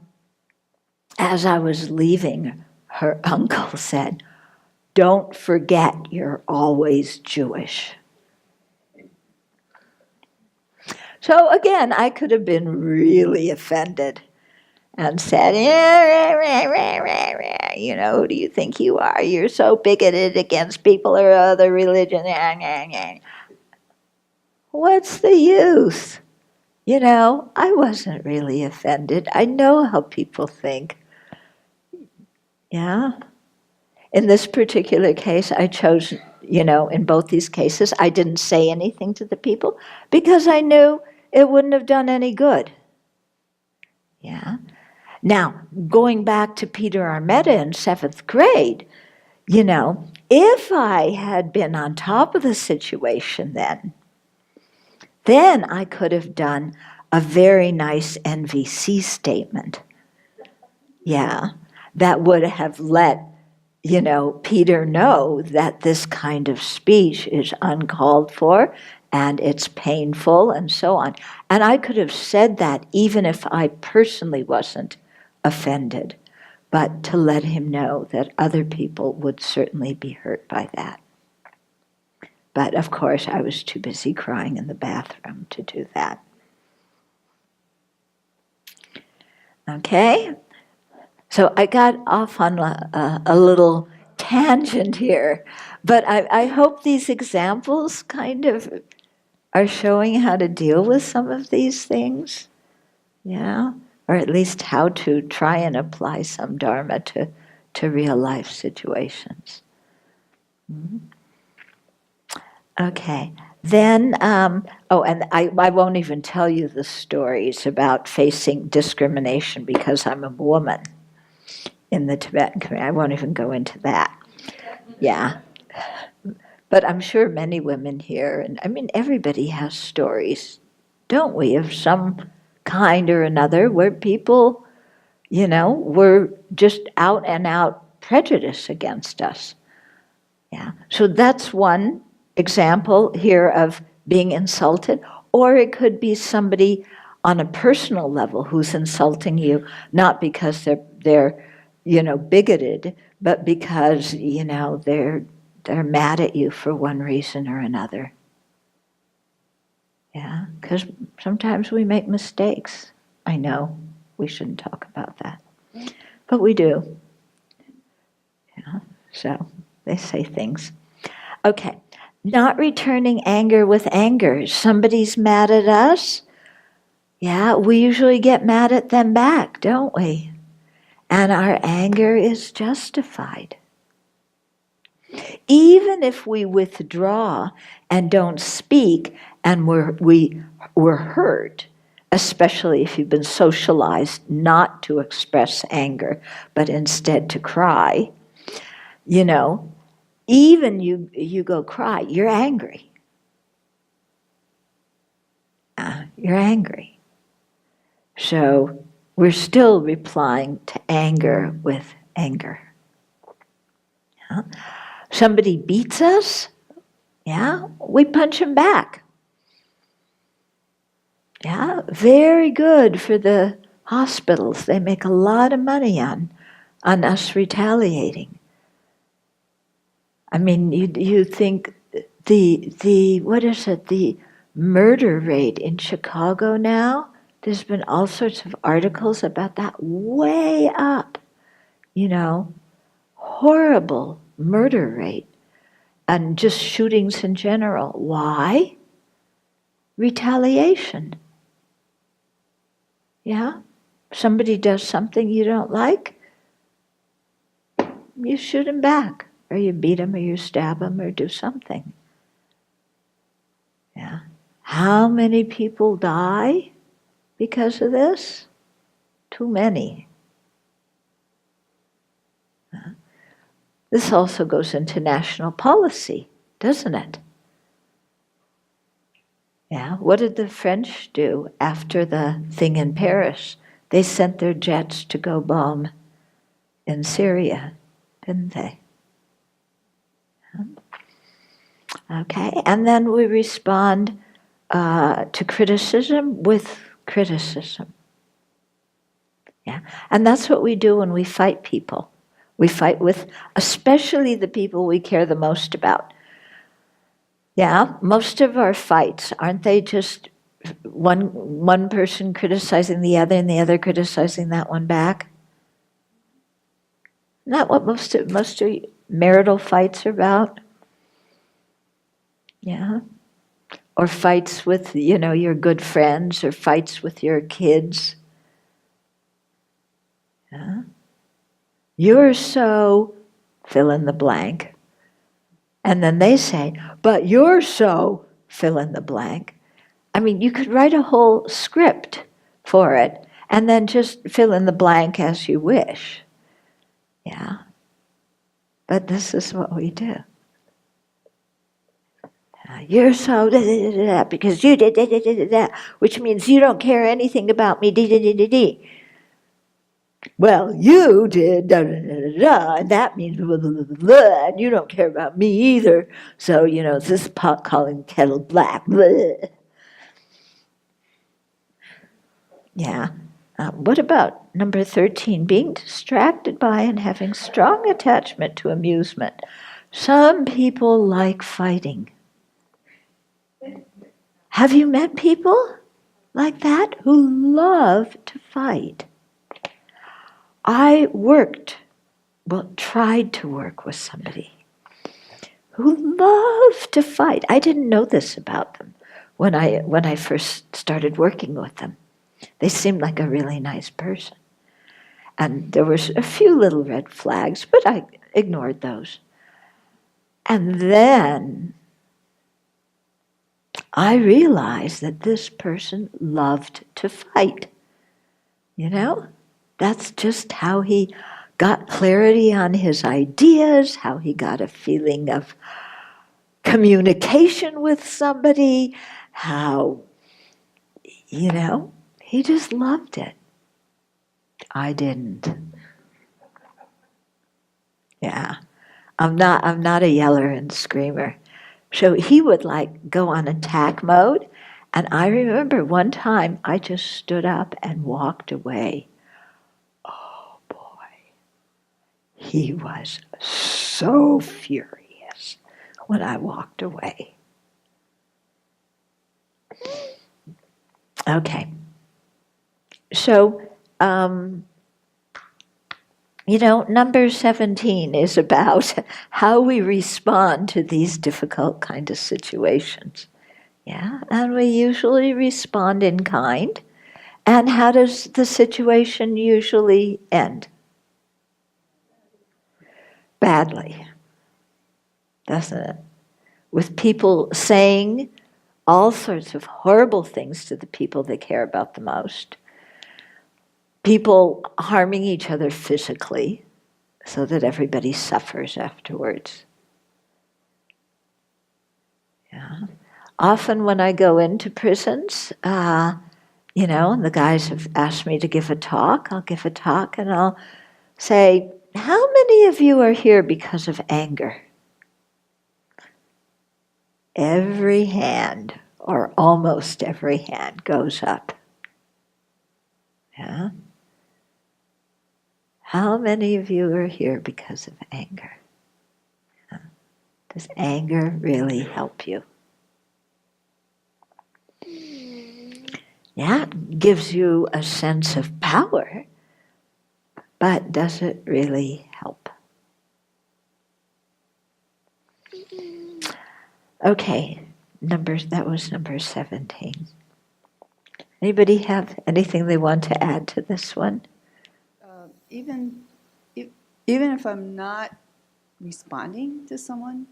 as I was leaving, her uncle said, "Don't forget you're always Jewish." So again, I could have been really offended and said, who do you think you are? You're so bigoted against people or other religion. What's the use? I wasn't really offended. I know how people think. Yeah? In this particular case, I chose, in both these cases, I didn't say anything to the people because I knew it wouldn't have done any good. Yeah? Now, going back to Peter Armetta in 7th grade, If I had been on top of the situation then I could have done a very nice NVC statement. Yeah, that would have let, Peter know that this kind of speech is uncalled for and it's painful and so on. And I could have said that even if I personally wasn't offended, but to let him know that other people would certainly be hurt by that. But of course, I was too busy crying in the bathroom to do that. Okay? So I got off on a little tangent here, but I hope these examples kind of are showing how to deal with some of these things, yeah? Or at least how to try and apply some Dharma to real life situations. Mm-hmm. Okay, then, and I won't even tell you the stories about facing discrimination because I'm a woman in the Tibetan community. I won't even go into that. Yeah. But I'm sure many women here, and I mean, everybody has stories, don't we, of some kind or another where people, were just out and out prejudice against us. Yeah. So that's one example here of being insulted, or it could be somebody on a personal level who's insulting you, not because they're bigoted, but because they're mad at you for one reason or another. Yeah, because sometimes we make mistakes. I know we shouldn't talk about that, but we do. Yeah, so they say things. Okay, not returning anger with anger. Somebody's mad at us. Yeah, we usually get mad at them back, don't we? And our anger is justified. Even if we withdraw and don't speak and we're hurt, especially if you've been socialized not to express anger, but instead to cry, even you go cry, you're angry. You're angry. So we're still replying to anger with anger. Yeah? Somebody beats us, yeah, we punch him back. Yeah, very good for the hospitals. They make a lot of money on us retaliating. I mean, you think the what is it, the murder rate in Chicago now, there's been all sorts of articles about that, way up, horrible murder rate, and just shootings in general. Why? Retaliation. Yeah? Somebody does something you don't like, you shoot him back, or you beat him, or you stab him, or do something. Yeah. How many people die because of this? Too many. This also goes into national policy, doesn't it? Yeah. What did the French do after the thing in Paris? They sent their jets to go bomb in Syria, didn't they? Okay, and then we respond to criticism with criticism. Yeah, and that's what we do when we fight people. We fight with, especially the people we care the most about. Yeah, most of our fights, aren't they just one person criticizing the other and the other criticizing that one back? Not what most of marital fights are about. Yeah. Or fights with, your good friends, or fights with your kids. Yeah. You're so fill in the blank. And then they say, but you're so fill in the blank. I mean, you could write a whole script for it and then just fill in the blank as you wish. Yeah. But this is what we do. You're so da, da, da, da, because you did da, da, da, da, da, which means you don't care anything about me. Da, da, da, da, da. Well, you did da, da, da, da, da, and that means blah, blah, blah, blah, blah, and you don't care about me either. So, this is pot calling kettle black. Blah. Yeah. What about number 13? Being distracted by and having strong attachment to amusement. Some people like fighting. Have you met people like that who love to fight? I tried to work with somebody who loved to fight. I didn't know this about them when I first started working with them. They seemed like a really nice person. And there were a few little red flags, but I ignored those. And then I realized that this person loved to fight. That's just how he got clarity on his ideas, how he got a feeling of communication with somebody, how, he just loved it. I didn't. Yeah. I'm not a yeller and screamer. So he would go on attack mode. And I remember one time I just stood up and walked away. Oh boy. He was so furious when I walked away. Okay. So, number 17 is about how we respond to these difficult kind of situations. Yeah, and we usually respond in kind. And how does the situation usually end? Badly, doesn't it? With people saying all sorts of horrible things to the people they care about the most. People harming each other physically so that everybody suffers afterwards. Yeah. Often when I go into prisons, and the guys have asked me to give a talk, I'll give a talk and I'll say, how many of you are here because of anger? Every hand, or almost every hand, goes up. Yeah? How many of you are here because of anger? Does anger really help you? Yeah, it gives you a sense of power, but does it really help? Okay, that was number 17. Anybody have anything they want to add to this one? Even if I'm not responding to someone,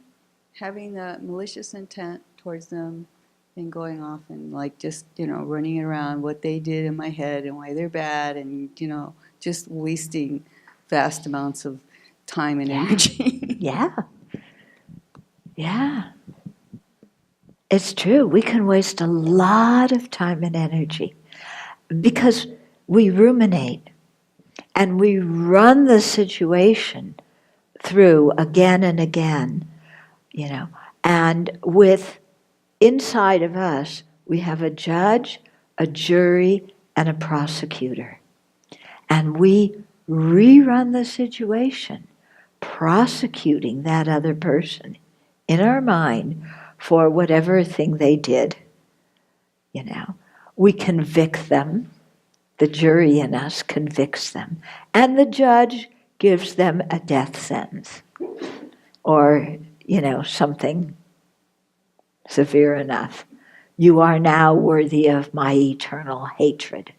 having a malicious intent towards them and going off and just running around what they did in my head and why they're bad and just wasting vast amounts of time and energy. Yeah. It's true. We can waste a lot of time and energy because we ruminate and we run the situation through again and again, and with inside of us, we have a judge, a jury, and a prosecutor. And we rerun the situation, prosecuting that other person in our mind for whatever thing they did. We convict them. The jury in us convicts them. And the judge gives them a death sentence. Or, something severe enough. You are now worthy of my eternal hatred.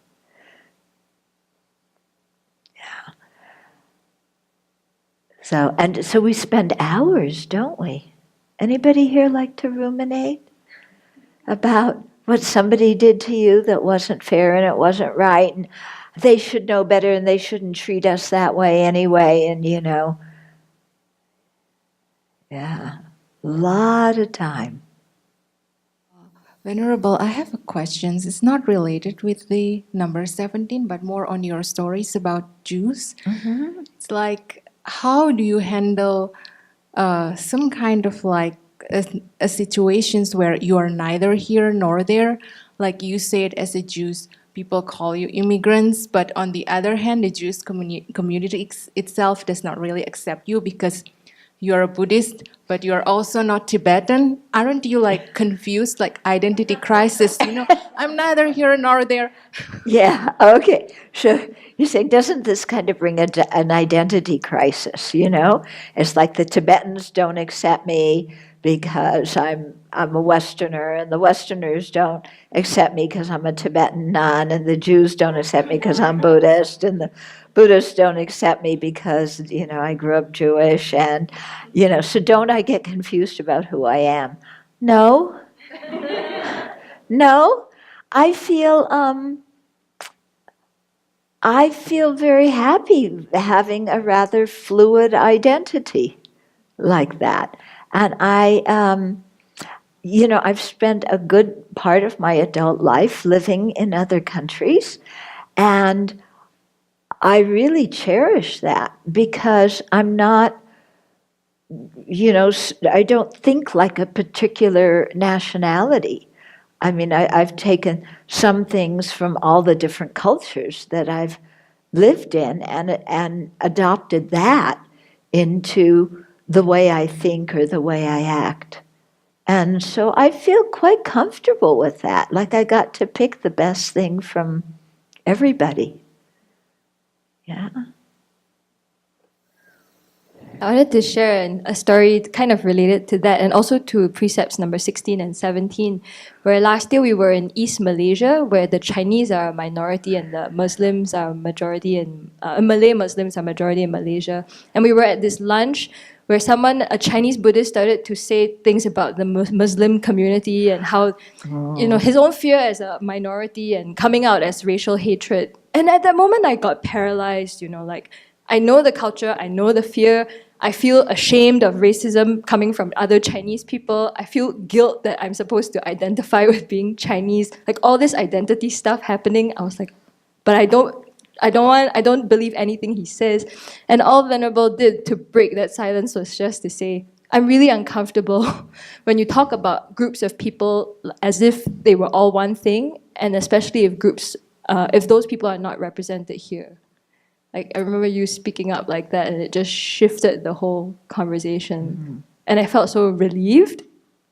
Yeah. So we spend hours, don't we? Anybody here like to ruminate about what somebody did to you that wasn't fair and it wasn't right, and they should know better and they shouldn't treat us that way anyway, and Yeah. Lot of time. Venerable, I have a question. It's not related with the number 17, but more on your stories about Jews. It's like, how do you handle some kind of like a situations where you are neither here nor there? Like you said, as a Jews, people call you immigrants, but on the other hand, the Jewish community itself does not really accept you because you're a Buddhist, but you're also not Tibetan. Aren't you like confused, like identity crisis? I'm neither here nor there. Yeah, okay. So you say, doesn't this kind of bring an identity crisis, It's like the Tibetans don't accept me because I'm a Westerner, and the Westerners don't accept me because I'm a Tibetan nun, and the Jews don't accept me because I'm Buddhist, and the Buddhists don't accept me because, I grew up Jewish, and, so don't I get confused about who I am? No. No. I feel very happy having a rather fluid identity like that. And I've spent a good part of my adult life living in other countries, and I really cherish that because I'm not, I don't think like a particular nationality. I mean, I've taken some things from all the different cultures that I've lived in and adopted that into the way I think or the way I act. And so I feel quite comfortable with that. Like I got to pick the best thing from everybody. Yeah. I wanted to share a story kind of related to that and also to precepts number 16 and 17, where last year we were in East Malaysia, where the Chinese are a minority and the Muslims are majority, and Malay Muslims are majority in Malaysia. And we were at this lunch where a Chinese Buddhist, started to say things about the Muslim community and how, his own fear as a minority and coming out as racial hatred. And at that moment, I got paralyzed, like, I know the culture, I know the fear. I feel ashamed of racism coming from other Chinese people. I feel guilt that I'm supposed to identify with being Chinese. Like all this identity stuff happening, I was like, but I don't believe anything he says. And all Venerable did to break that silence was just to say, I'm really uncomfortable when you talk about groups of people as if they were all one thing, and especially if those people are not represented here. Like, I remember you speaking up like that, and it just shifted the whole conversation. And I felt so relieved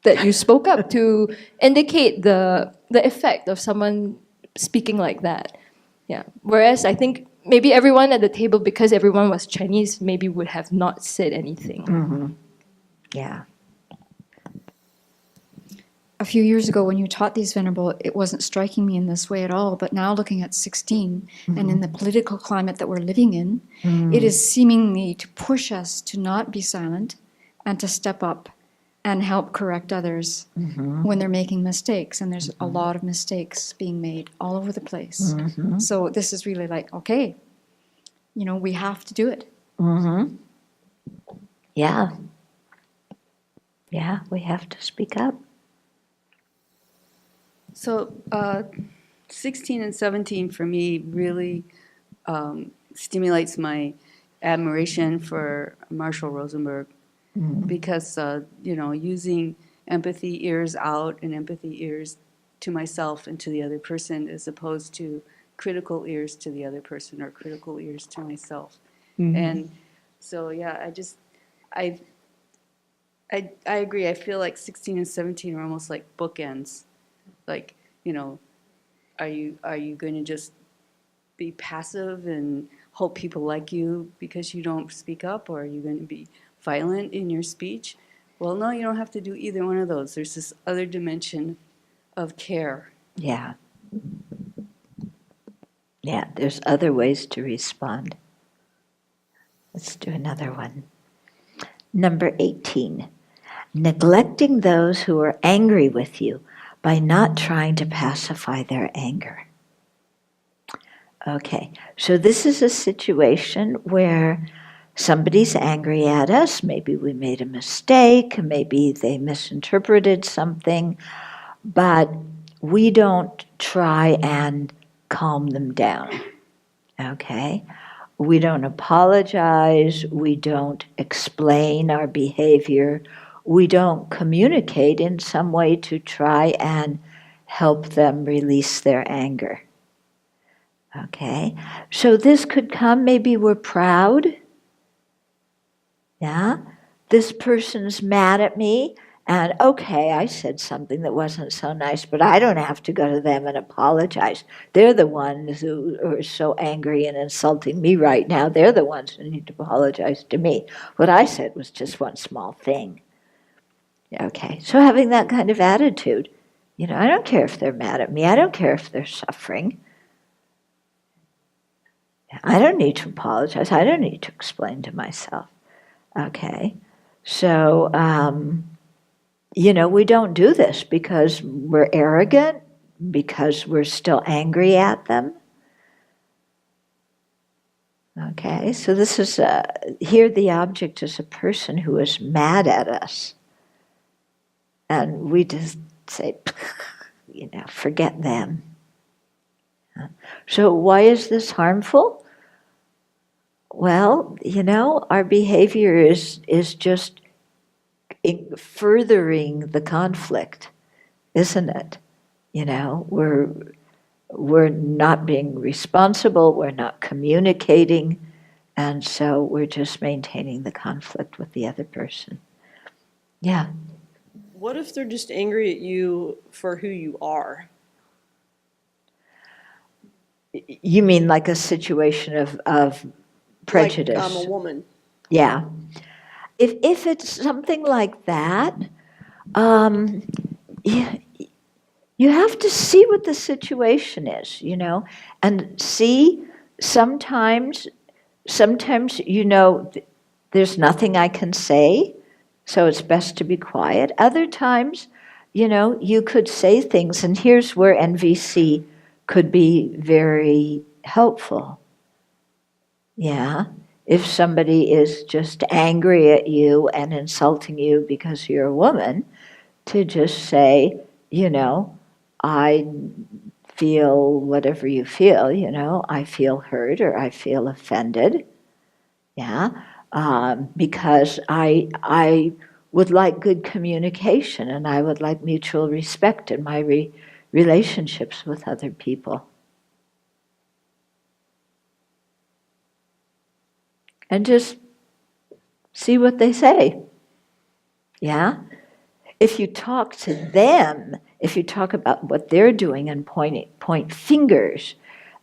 that you spoke up to indicate the effect of someone speaking like that. Yeah. Whereas I think maybe everyone at the table, because everyone was Chinese, maybe would have not said anything. Yeah. A few years ago when you taught these, Venerable, it wasn't striking me in this way at all. But now looking at 16 and in the political climate that we're living in, it is seemingly to push us to not be silent and to step up and help correct others when they're making mistakes. And there's a lot of mistakes being made all over the place. So this is really like, okay, we have to do it. Yeah. Yeah, we have to speak up. So 16 and 17 for me really stimulates my admiration for Marshall Rosenberg because, using empathy ears out and empathy ears to myself and to the other person as opposed to critical ears to the other person or critical ears to myself. And so, yeah, I agree. I feel like 16 and 17 are almost like bookends. Like, are you going to just be passive and hope people like you because you don't speak up, or are you going to be violent in your speech? Well, no, you don't have to do either one of those. There's this other dimension of care. Yeah. Yeah, there's other ways to respond. Let's do another one. Number 18. Neglecting those who are angry with you by not trying to pacify their anger. Okay, so this is a situation where somebody's angry at us, maybe we made a mistake, maybe they misinterpreted something, but we don't try and calm them down, okay? We don't apologize, we don't explain our behavior, we don't communicate in some way to try and help them release their anger. Okay, so this could come, maybe we're proud. Yeah, this person's mad at me, and okay, I said something that wasn't so nice, but I don't have to go to them and apologize. They're the ones who are so angry and insulting me right now. They're the ones who need to apologize to me. What I said was just one small thing. Okay, so having that kind of attitude, I don't care if they're mad at me. I don't care if they're suffering. I don't need to apologize. I don't need to explain to myself. Okay, so, we don't do this because we're arrogant, because we're still angry at them. Okay, so this is, here the object is a person who is mad at us. And we just say, forget them. So why is this harmful? Well, our behavior is just furthering the conflict, isn't it? We're not being responsible, we're not communicating, and so we're just maintaining the conflict with the other person. Yeah. What if they're just angry at you for who you are? You mean like a situation of prejudice? Like I'm a woman. Yeah. If it's something like that, you have to see what the situation is, and see sometimes, there's nothing I can say, so it's best to be quiet. Other times, you could say things, and here's where NVC could be very helpful. Yeah, if somebody is just angry at you and insulting you because you're a woman, to just say, I feel whatever you feel, I feel hurt or I feel offended. Yeah, because I would like good communication and I would like mutual respect in my relationships with other people. And just see what they say. Yeah? If you talk to them, if you talk about what they're doing and point fingers,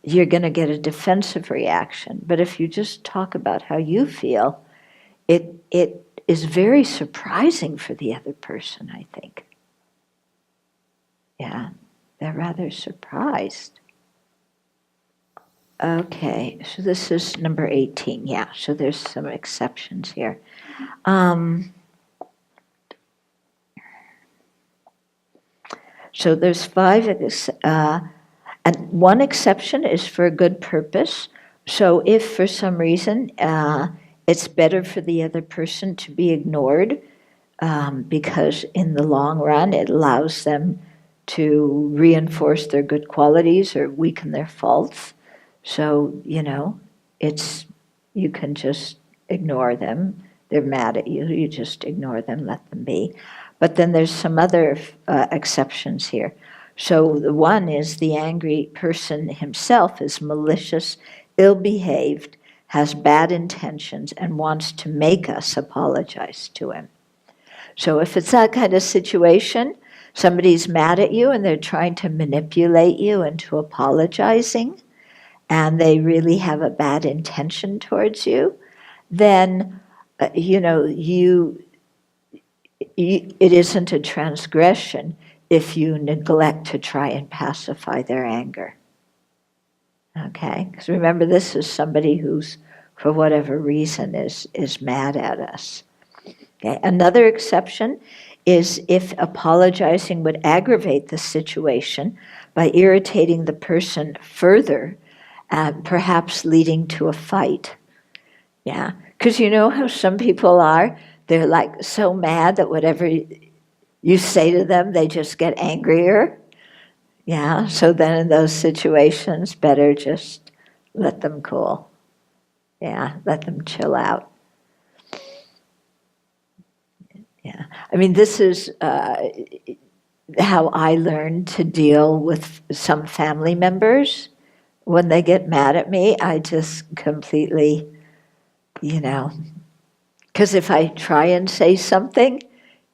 you're going to get a defensive reaction. But if you just talk about how you feel, it is very surprising for the other person, I think. Yeah, they're rather surprised. Okay, so this is number 18. Yeah, so there's some exceptions here. So there's 5, and one exception is for a good purpose. So if for some reason it's better for the other person to be ignored, because in the long run it allows them to reinforce their good qualities or weaken their faults. So, you can just ignore them. They're mad at you, you just ignore them, let them be. But then there's some other exceptions here. So the one is the angry person himself is malicious, ill-behaved, has bad intentions, and wants to make us apologize to him. So if it's that kind of situation, somebody's mad at you and they're trying to manipulate you into apologizing, and they really have a bad intention towards you, then, it isn't a transgression if you neglect to try and pacify their anger. Okay? Because remember, this is somebody who's, for whatever reason, is mad at us. Okay? Another exception is if apologizing would aggravate the situation by irritating the person further, perhaps leading to a fight. Yeah, Because you know how some people are? They're like so mad that whatever you say to them, they just get angrier. Yeah, so then in those situations, better just let them cool. Yeah, let them chill out. Yeah, I mean, this is how I learned to deal with some family members. When they get mad at me, I just completely, because if I try and say something,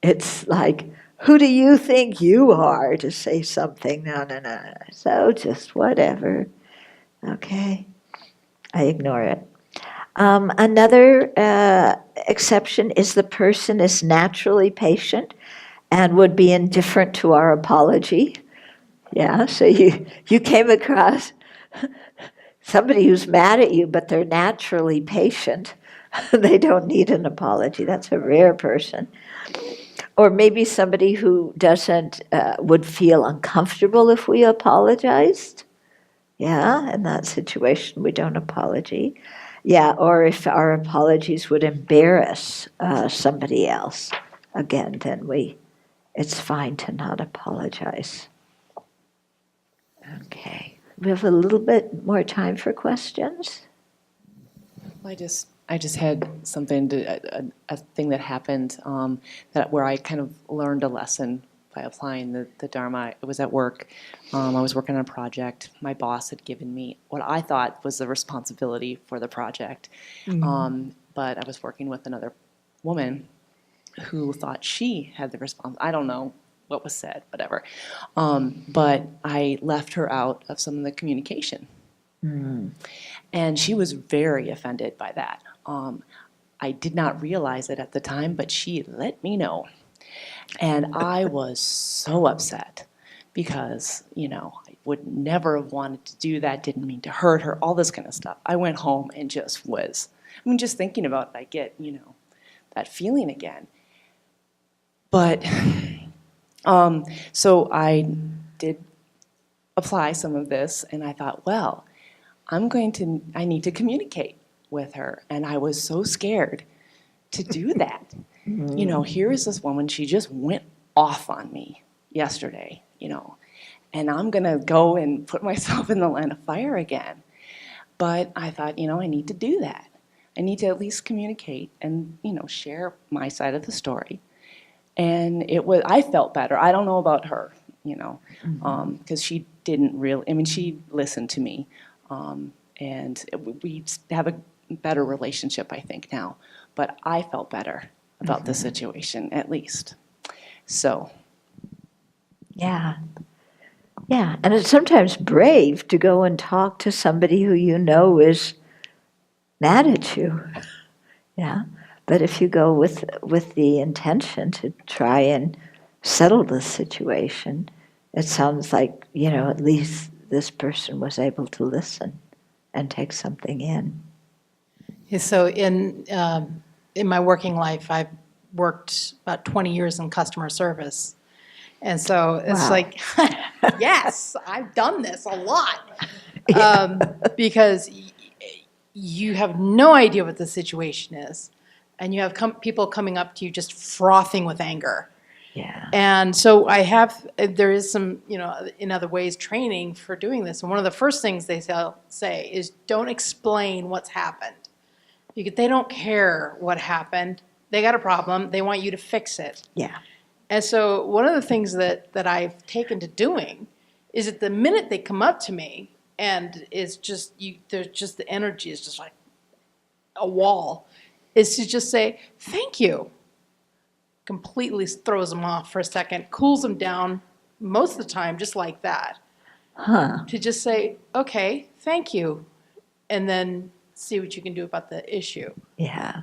it's like, who do you think you are to say something? No, no, no. So just whatever. Okay. I ignore it. Another exception is the person is naturally patient and would be indifferent to our apology. Yeah, so you came across somebody who's mad at you, but they're naturally patient. They don't need an apology. That's a rare person. Or maybe somebody who doesn't, would feel uncomfortable if we apologized. Yeah, in that situation, we don't apologize. Yeah, or if our apologies would embarrass somebody else, again, then it's fine to not apologize. Okay, we have a little bit more time for questions. I just had something a thing that happened where I kind of learned a lesson by applying the Dharma. It was at work. I was working on a project. My boss had given me what I thought was the responsibility for the project. But I was working with another woman who thought she had the I don't know what was said, whatever. But I left her out of some of the communication. And she was very offended by that. I did not realize it at the time, but she let me know. And I was so upset because, I would never have wanted to do that, didn't mean to hurt her, all this kind of stuff. I went home and just just thinking about it, I get, that feeling again. But, so I did apply some of this, and I thought, well, I need to communicate with her. And I was so scared to do that. Here is this woman, she just went off on me yesterday, and I'm going to go and put myself in the line of fire again. But I thought, I need to do that. I need to at least communicate and, share my side of the story. And I felt better. I don't know about her, because she didn't really, she listened to me. And we have a better relationship, I think, now. But I felt better about the situation, at least. So. Yeah. Yeah, and it's sometimes brave to go and talk to somebody who you know is mad at you. Yeah, but if you go with the intention to try and settle the situation, it sounds like, at least this person was able to listen and take something in. Yeah, so in my working life, I've worked about 20 years in customer service. And so it's Wow. like, yes, I've done this a lot. Because you have no idea what the situation is. And you have people coming up to you just frothing with anger. Yeah. And so there is some, in other ways, training for doing this. And one of the first things they say is don't explain what's happened. They don't care what happened. They got a problem. They want you to fix it. Yeah. And so one of the things that I've taken to doing is that the minute they come up to me and there's just the energy is just like a wall, is to just say, thank you. Completely throws them off for a second, cools them down most of the time, just like that. To just say, okay, thank you. And then see what you can do about the issue. Yeah.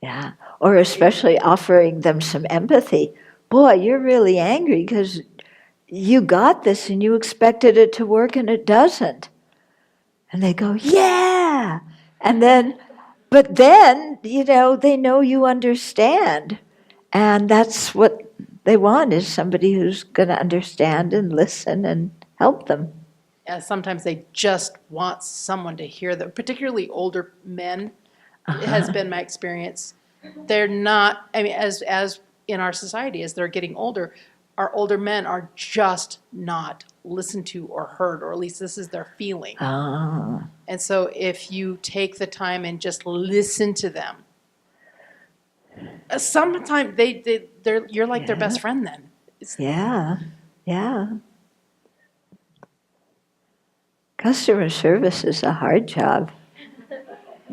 Yeah. Or especially offering them some empathy. Boy, you're really angry because you got this and you expected it to work and it doesn't. And they go, yeah. But then, they know you understand. And that's what they want, is somebody who's going to understand and listen and help them. Sometimes they just want someone to hear them, particularly older men. has been my experience. They're not, I mean, as in our society, as they're getting older, our older men are just not listened to or heard, or at least this is their feeling. Ah, And so if you take the time and just listen to them, sometimes you're like their best friend then. yeah, yeah. Customer service is a hard job.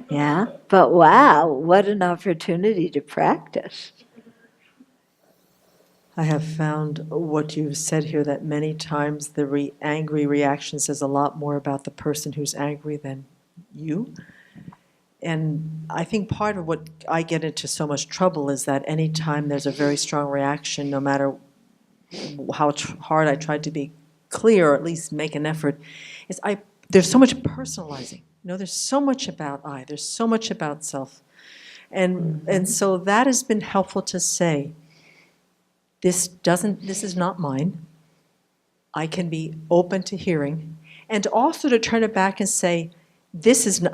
Yeah, but wow, what an opportunity to practice. I have found what you've said here, that many times the angry reaction says a lot more about the person who's angry than you. And I think part of what I get into so much trouble is that anytime there's a very strong reaction, no matter how hard I try to be clear, or at least make an effort, there's so much personalizing. There's so much about I, there's so much about self. And so that has been helpful to say, this is not mine. I can be open to hearing, and also to turn it back and say,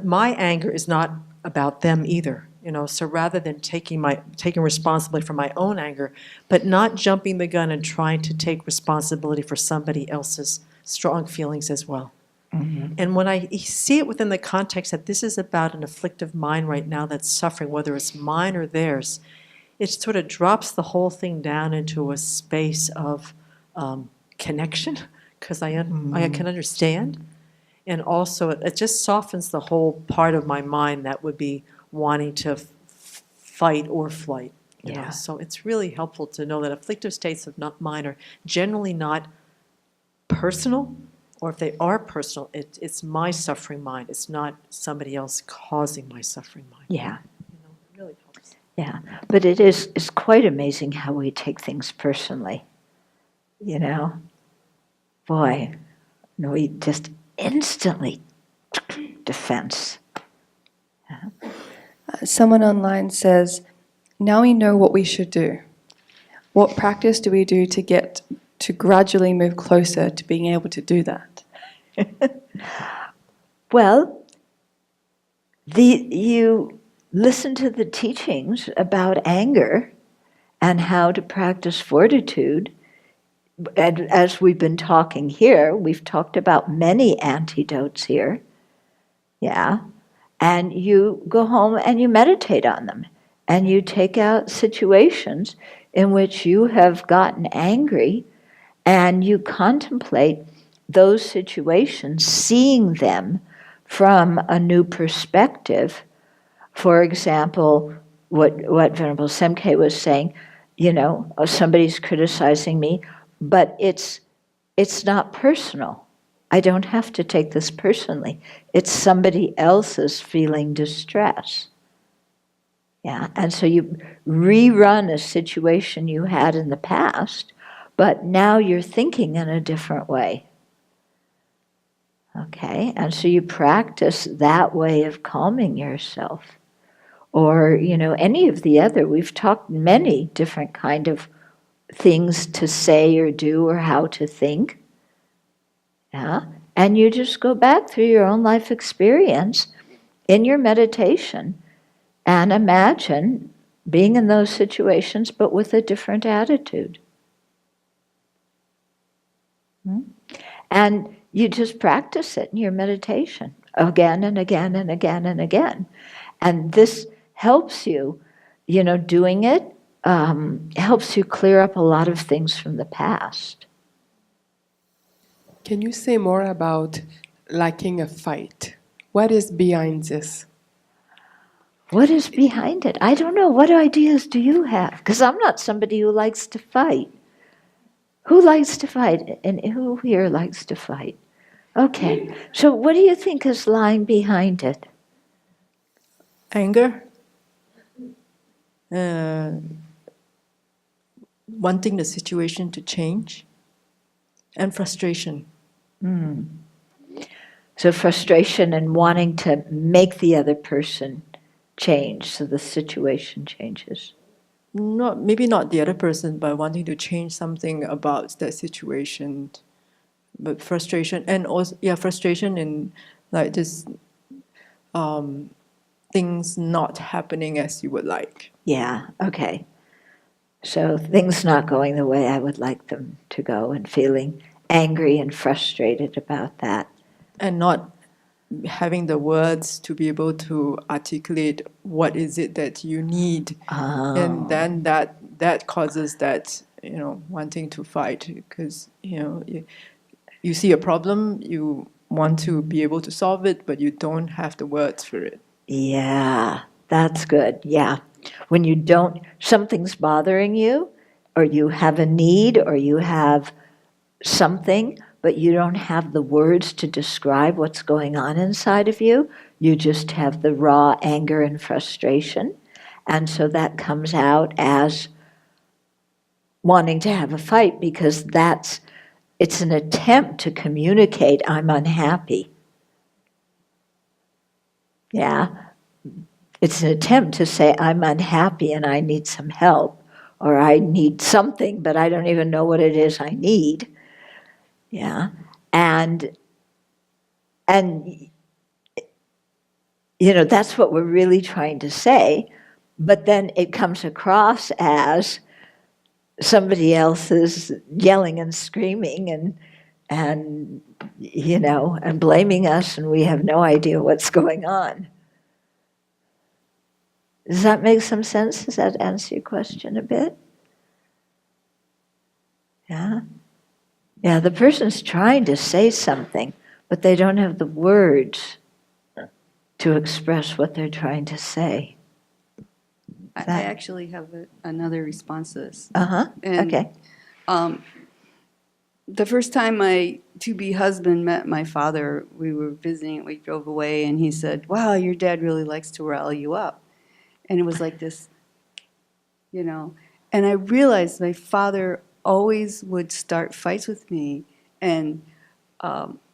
my anger is not about them either. So rather than taking responsibility for my own anger, but not jumping the gun and trying to take responsibility for somebody else's strong feelings as well. Mm-hmm. And when I see it within the context that this is about an afflictive mind right now that's suffering, whether it's mine or theirs, it sort of drops the whole thing down into a space of connection, because I can understand. And also, it just softens the whole part of my mind that would be wanting to fight or flight. You know? So it's really helpful to know that afflictive states of mine are generally not personal, or if they are personal, it's my suffering mind. It's not somebody else causing my suffering mind. Yeah. It really helps. Yeah, but it's quite amazing how we take things personally. Boy, we just instantly defense. Yeah. Someone online says, now we know what we should do. What practice do we do to gradually move closer to being able to do that? Well, you listen to the teachings about anger and how to practice fortitude. And as we've been talking here, we've talked about many antidotes here. Yeah. And you go home and you meditate on them. And you take out situations in which you have gotten angry, and you contemplate those situations, seeing them from a new perspective. For example, what Venerable Semke was saying, somebody's criticizing me, but it's not personal. I don't have to take this personally. It's somebody else's feeling distress. Yeah, and so you rerun a situation you had in the past, but now you're thinking in a different way. Okay, and so you practice that way of calming yourself. Or, any of the other, we've talked many different kind of things to say or do or how to think. Yeah, and you just go back through your own life experience in your meditation and imagine being in those situations but with a different attitude. And you just practice it in your meditation again and again and again and again. And this helps you, doing it helps you clear up a lot of things from the past. Can you say more about liking a fight? What is behind this? What is behind it? I don't know. What ideas do you have? Because I'm not somebody who likes to fight. Who likes to fight? And who here likes to fight? Okay. So what do you think is lying behind it? Anger. Wanting the situation to change. And frustration. So frustration and wanting to make the other person change so the situation changes. Maybe not the other person, but wanting to change something about that situation. But frustration, and also frustration in like this things not happening as you would like. Yeah, okay. So things not going the way I would like them to go and feeling angry and frustrated about that. And not having the words to be able to articulate what is it that you need. Oh. And then that causes that, wanting to fight, because, you see a problem, you want to be able to solve it, but you don't have the words for it. Yeah, that's good. Yeah. When you don't, something's bothering you, or you have a need, or you have something, but you don't have the words to describe what's going on inside of you. You just have the raw anger and frustration. And so that comes out as wanting to have a fight, because it's an attempt to communicate, I'm unhappy. Yeah. It's an attempt to say, I'm unhappy and I need some help, or I need something, but I don't even know what it is I need. Yeah. And that's what we're really trying to say, but then it comes across as somebody else is yelling and screaming and blaming us, and we have no idea what's going on. Does that make some sense? Does that answer your question a bit? Yeah? Yeah, the person's trying to say something, but they don't have the words to express what they're trying to say. I actually have another response to this. Uh-huh, And, okay. The first time my to-be husband met my father, we were visiting, we drove away, and he said, wow, your dad really likes to rile you up. And it was like this, and I realized my father always would start fights with me and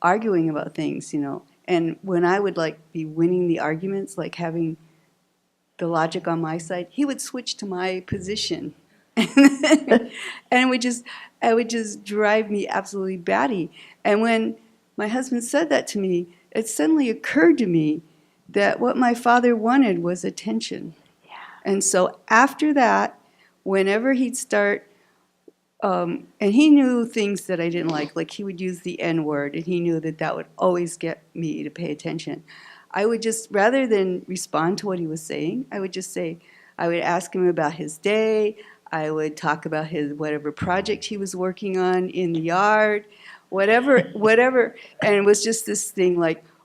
arguing about things, and when I would be winning the arguments, having the logic on my side, he would switch to my position. And it would just drive me absolutely batty. And when my husband said that to me, it suddenly occurred to me that what my father wanted was attention. Yeah. And so after that, whenever he'd start, and he knew things that I didn't like he would use the N-word, and he knew that would always get me to pay attention. I would just, rather than respond to what he was saying, I would just say, I would ask him about his day, I would talk about his whatever project he was working on in the yard, whatever, and it was just this thing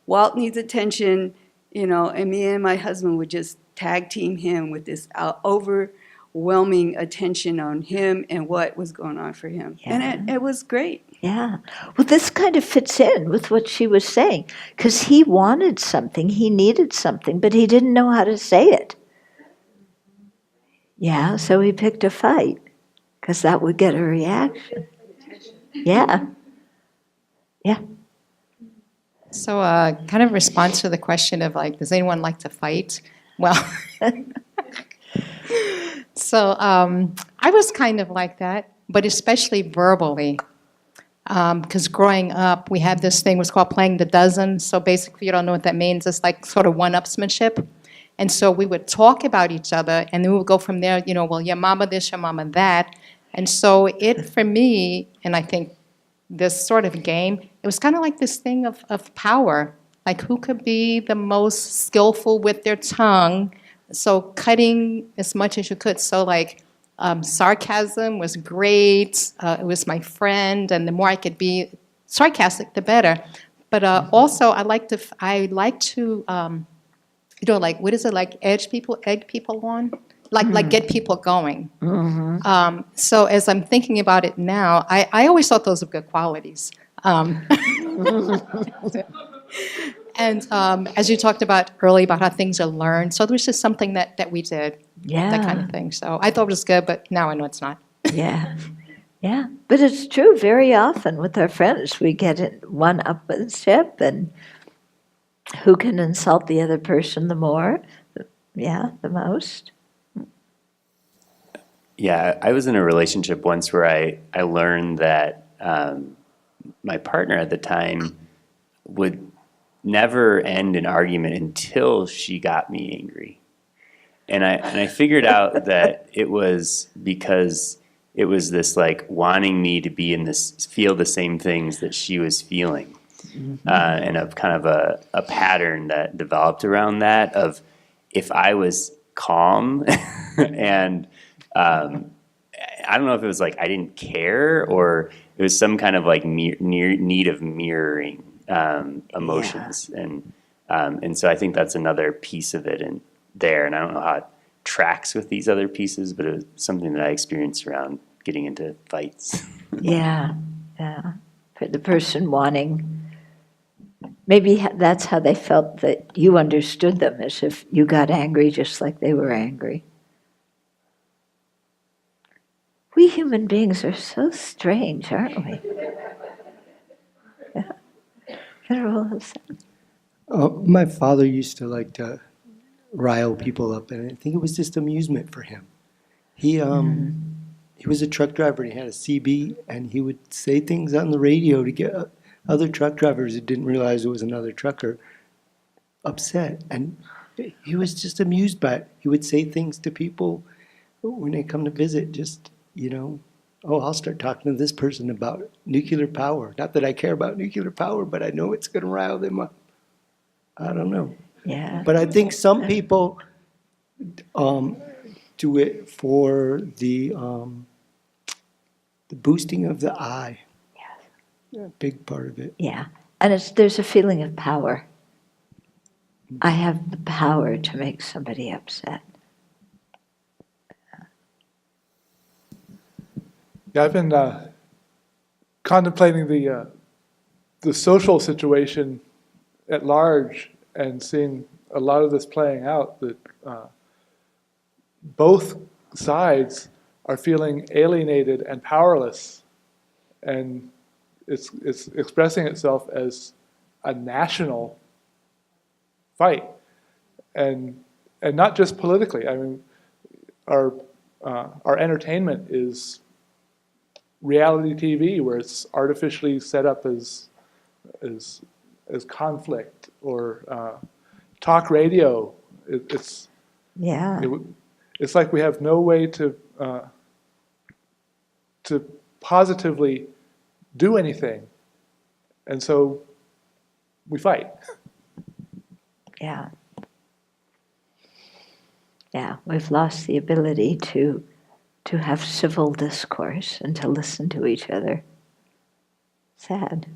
Walt needs attention, and me and my husband would just tag team him with this overwhelming attention on him and what was going on for him. Yeah. And it was great. Yeah. Well, this kind of fits in with what she was saying, because he wanted something, he needed something, but he didn't know how to say it. Yeah, so he picked a fight, because that would get a reaction. Yeah. Yeah. So kind of response to the question of does anyone like to fight? Well, so I was kind of like that, but especially verbally. Because growing up, we had this thing was called playing the dozen. So basically, if you don't know what that means, it's sort of one-upsmanship. And so we would talk about each other, and then we would go from there, well, your mama this, your mama that. And so for me, and I think this sort of game, it was kind of like this thing of power. Who could be the most skillful with their tongue? So cutting as much as you could. So sarcasm was great. It was my friend, and the more I could be sarcastic, the better. But also, I like to, what is it, egg people on? Get people going. Mm-hmm. So as I'm thinking about it now, I always thought those were good qualities. And as you talked about earlier about how things are learned, so there was just something that we did, that kind of thing. So I thought it was good, but now I know it's not. Yeah, yeah. But it's true, very often with our friends, we get in one-upmanship, and who can insult the other person the more? Yeah, the most. Yeah, I was in a relationship once where I learned that my partner at the time would never end an argument until she got me angry. And I figured out that it was because it was this like wanting me to be in this, feel the same things that she was feeling. And of kind of a pattern that developed around that of if I was calm and I don't know if it was like I didn't care or it was some kind of like need of mirroring emotions. And so I think that's another piece of it in there. And I don't know how it tracks with these other pieces, but it was something that I experienced around getting into fights. Yeah. For the person wanting, maybe that's how they felt that you understood them, as if you got angry just like they were angry. We human beings are so strange, aren't we? Yeah. Venerable Hassan. My father used to like to rile people up, and I think it was just amusement for him. He was a truck driver, and he had a CB, and he would say things on the radio to get other truck drivers who didn't realize it was another trucker upset. And he was just amused by it. He would say things to people when they come to visit, just, I'll start talking to this person about nuclear power. Not that I care about nuclear power, but I know it's going to rile them up. I don't know. Yeah. But I think some people do it for the boosting of the I. A big part of it. Yeah. And there's a feeling of power. I have the power to make somebody upset. Yeah, I've been contemplating the social situation at large and seeing a lot of this playing out, that both sides are feeling alienated and powerless, and it's expressing itself as a national fight, and not just politically. I mean, our entertainment is reality TV, where it's artificially set up as conflict, or talk radio. It's like we have no way to positively do anything, and so we fight. Yeah. Yeah, we've lost the ability to have civil discourse and to listen to each other. Sad.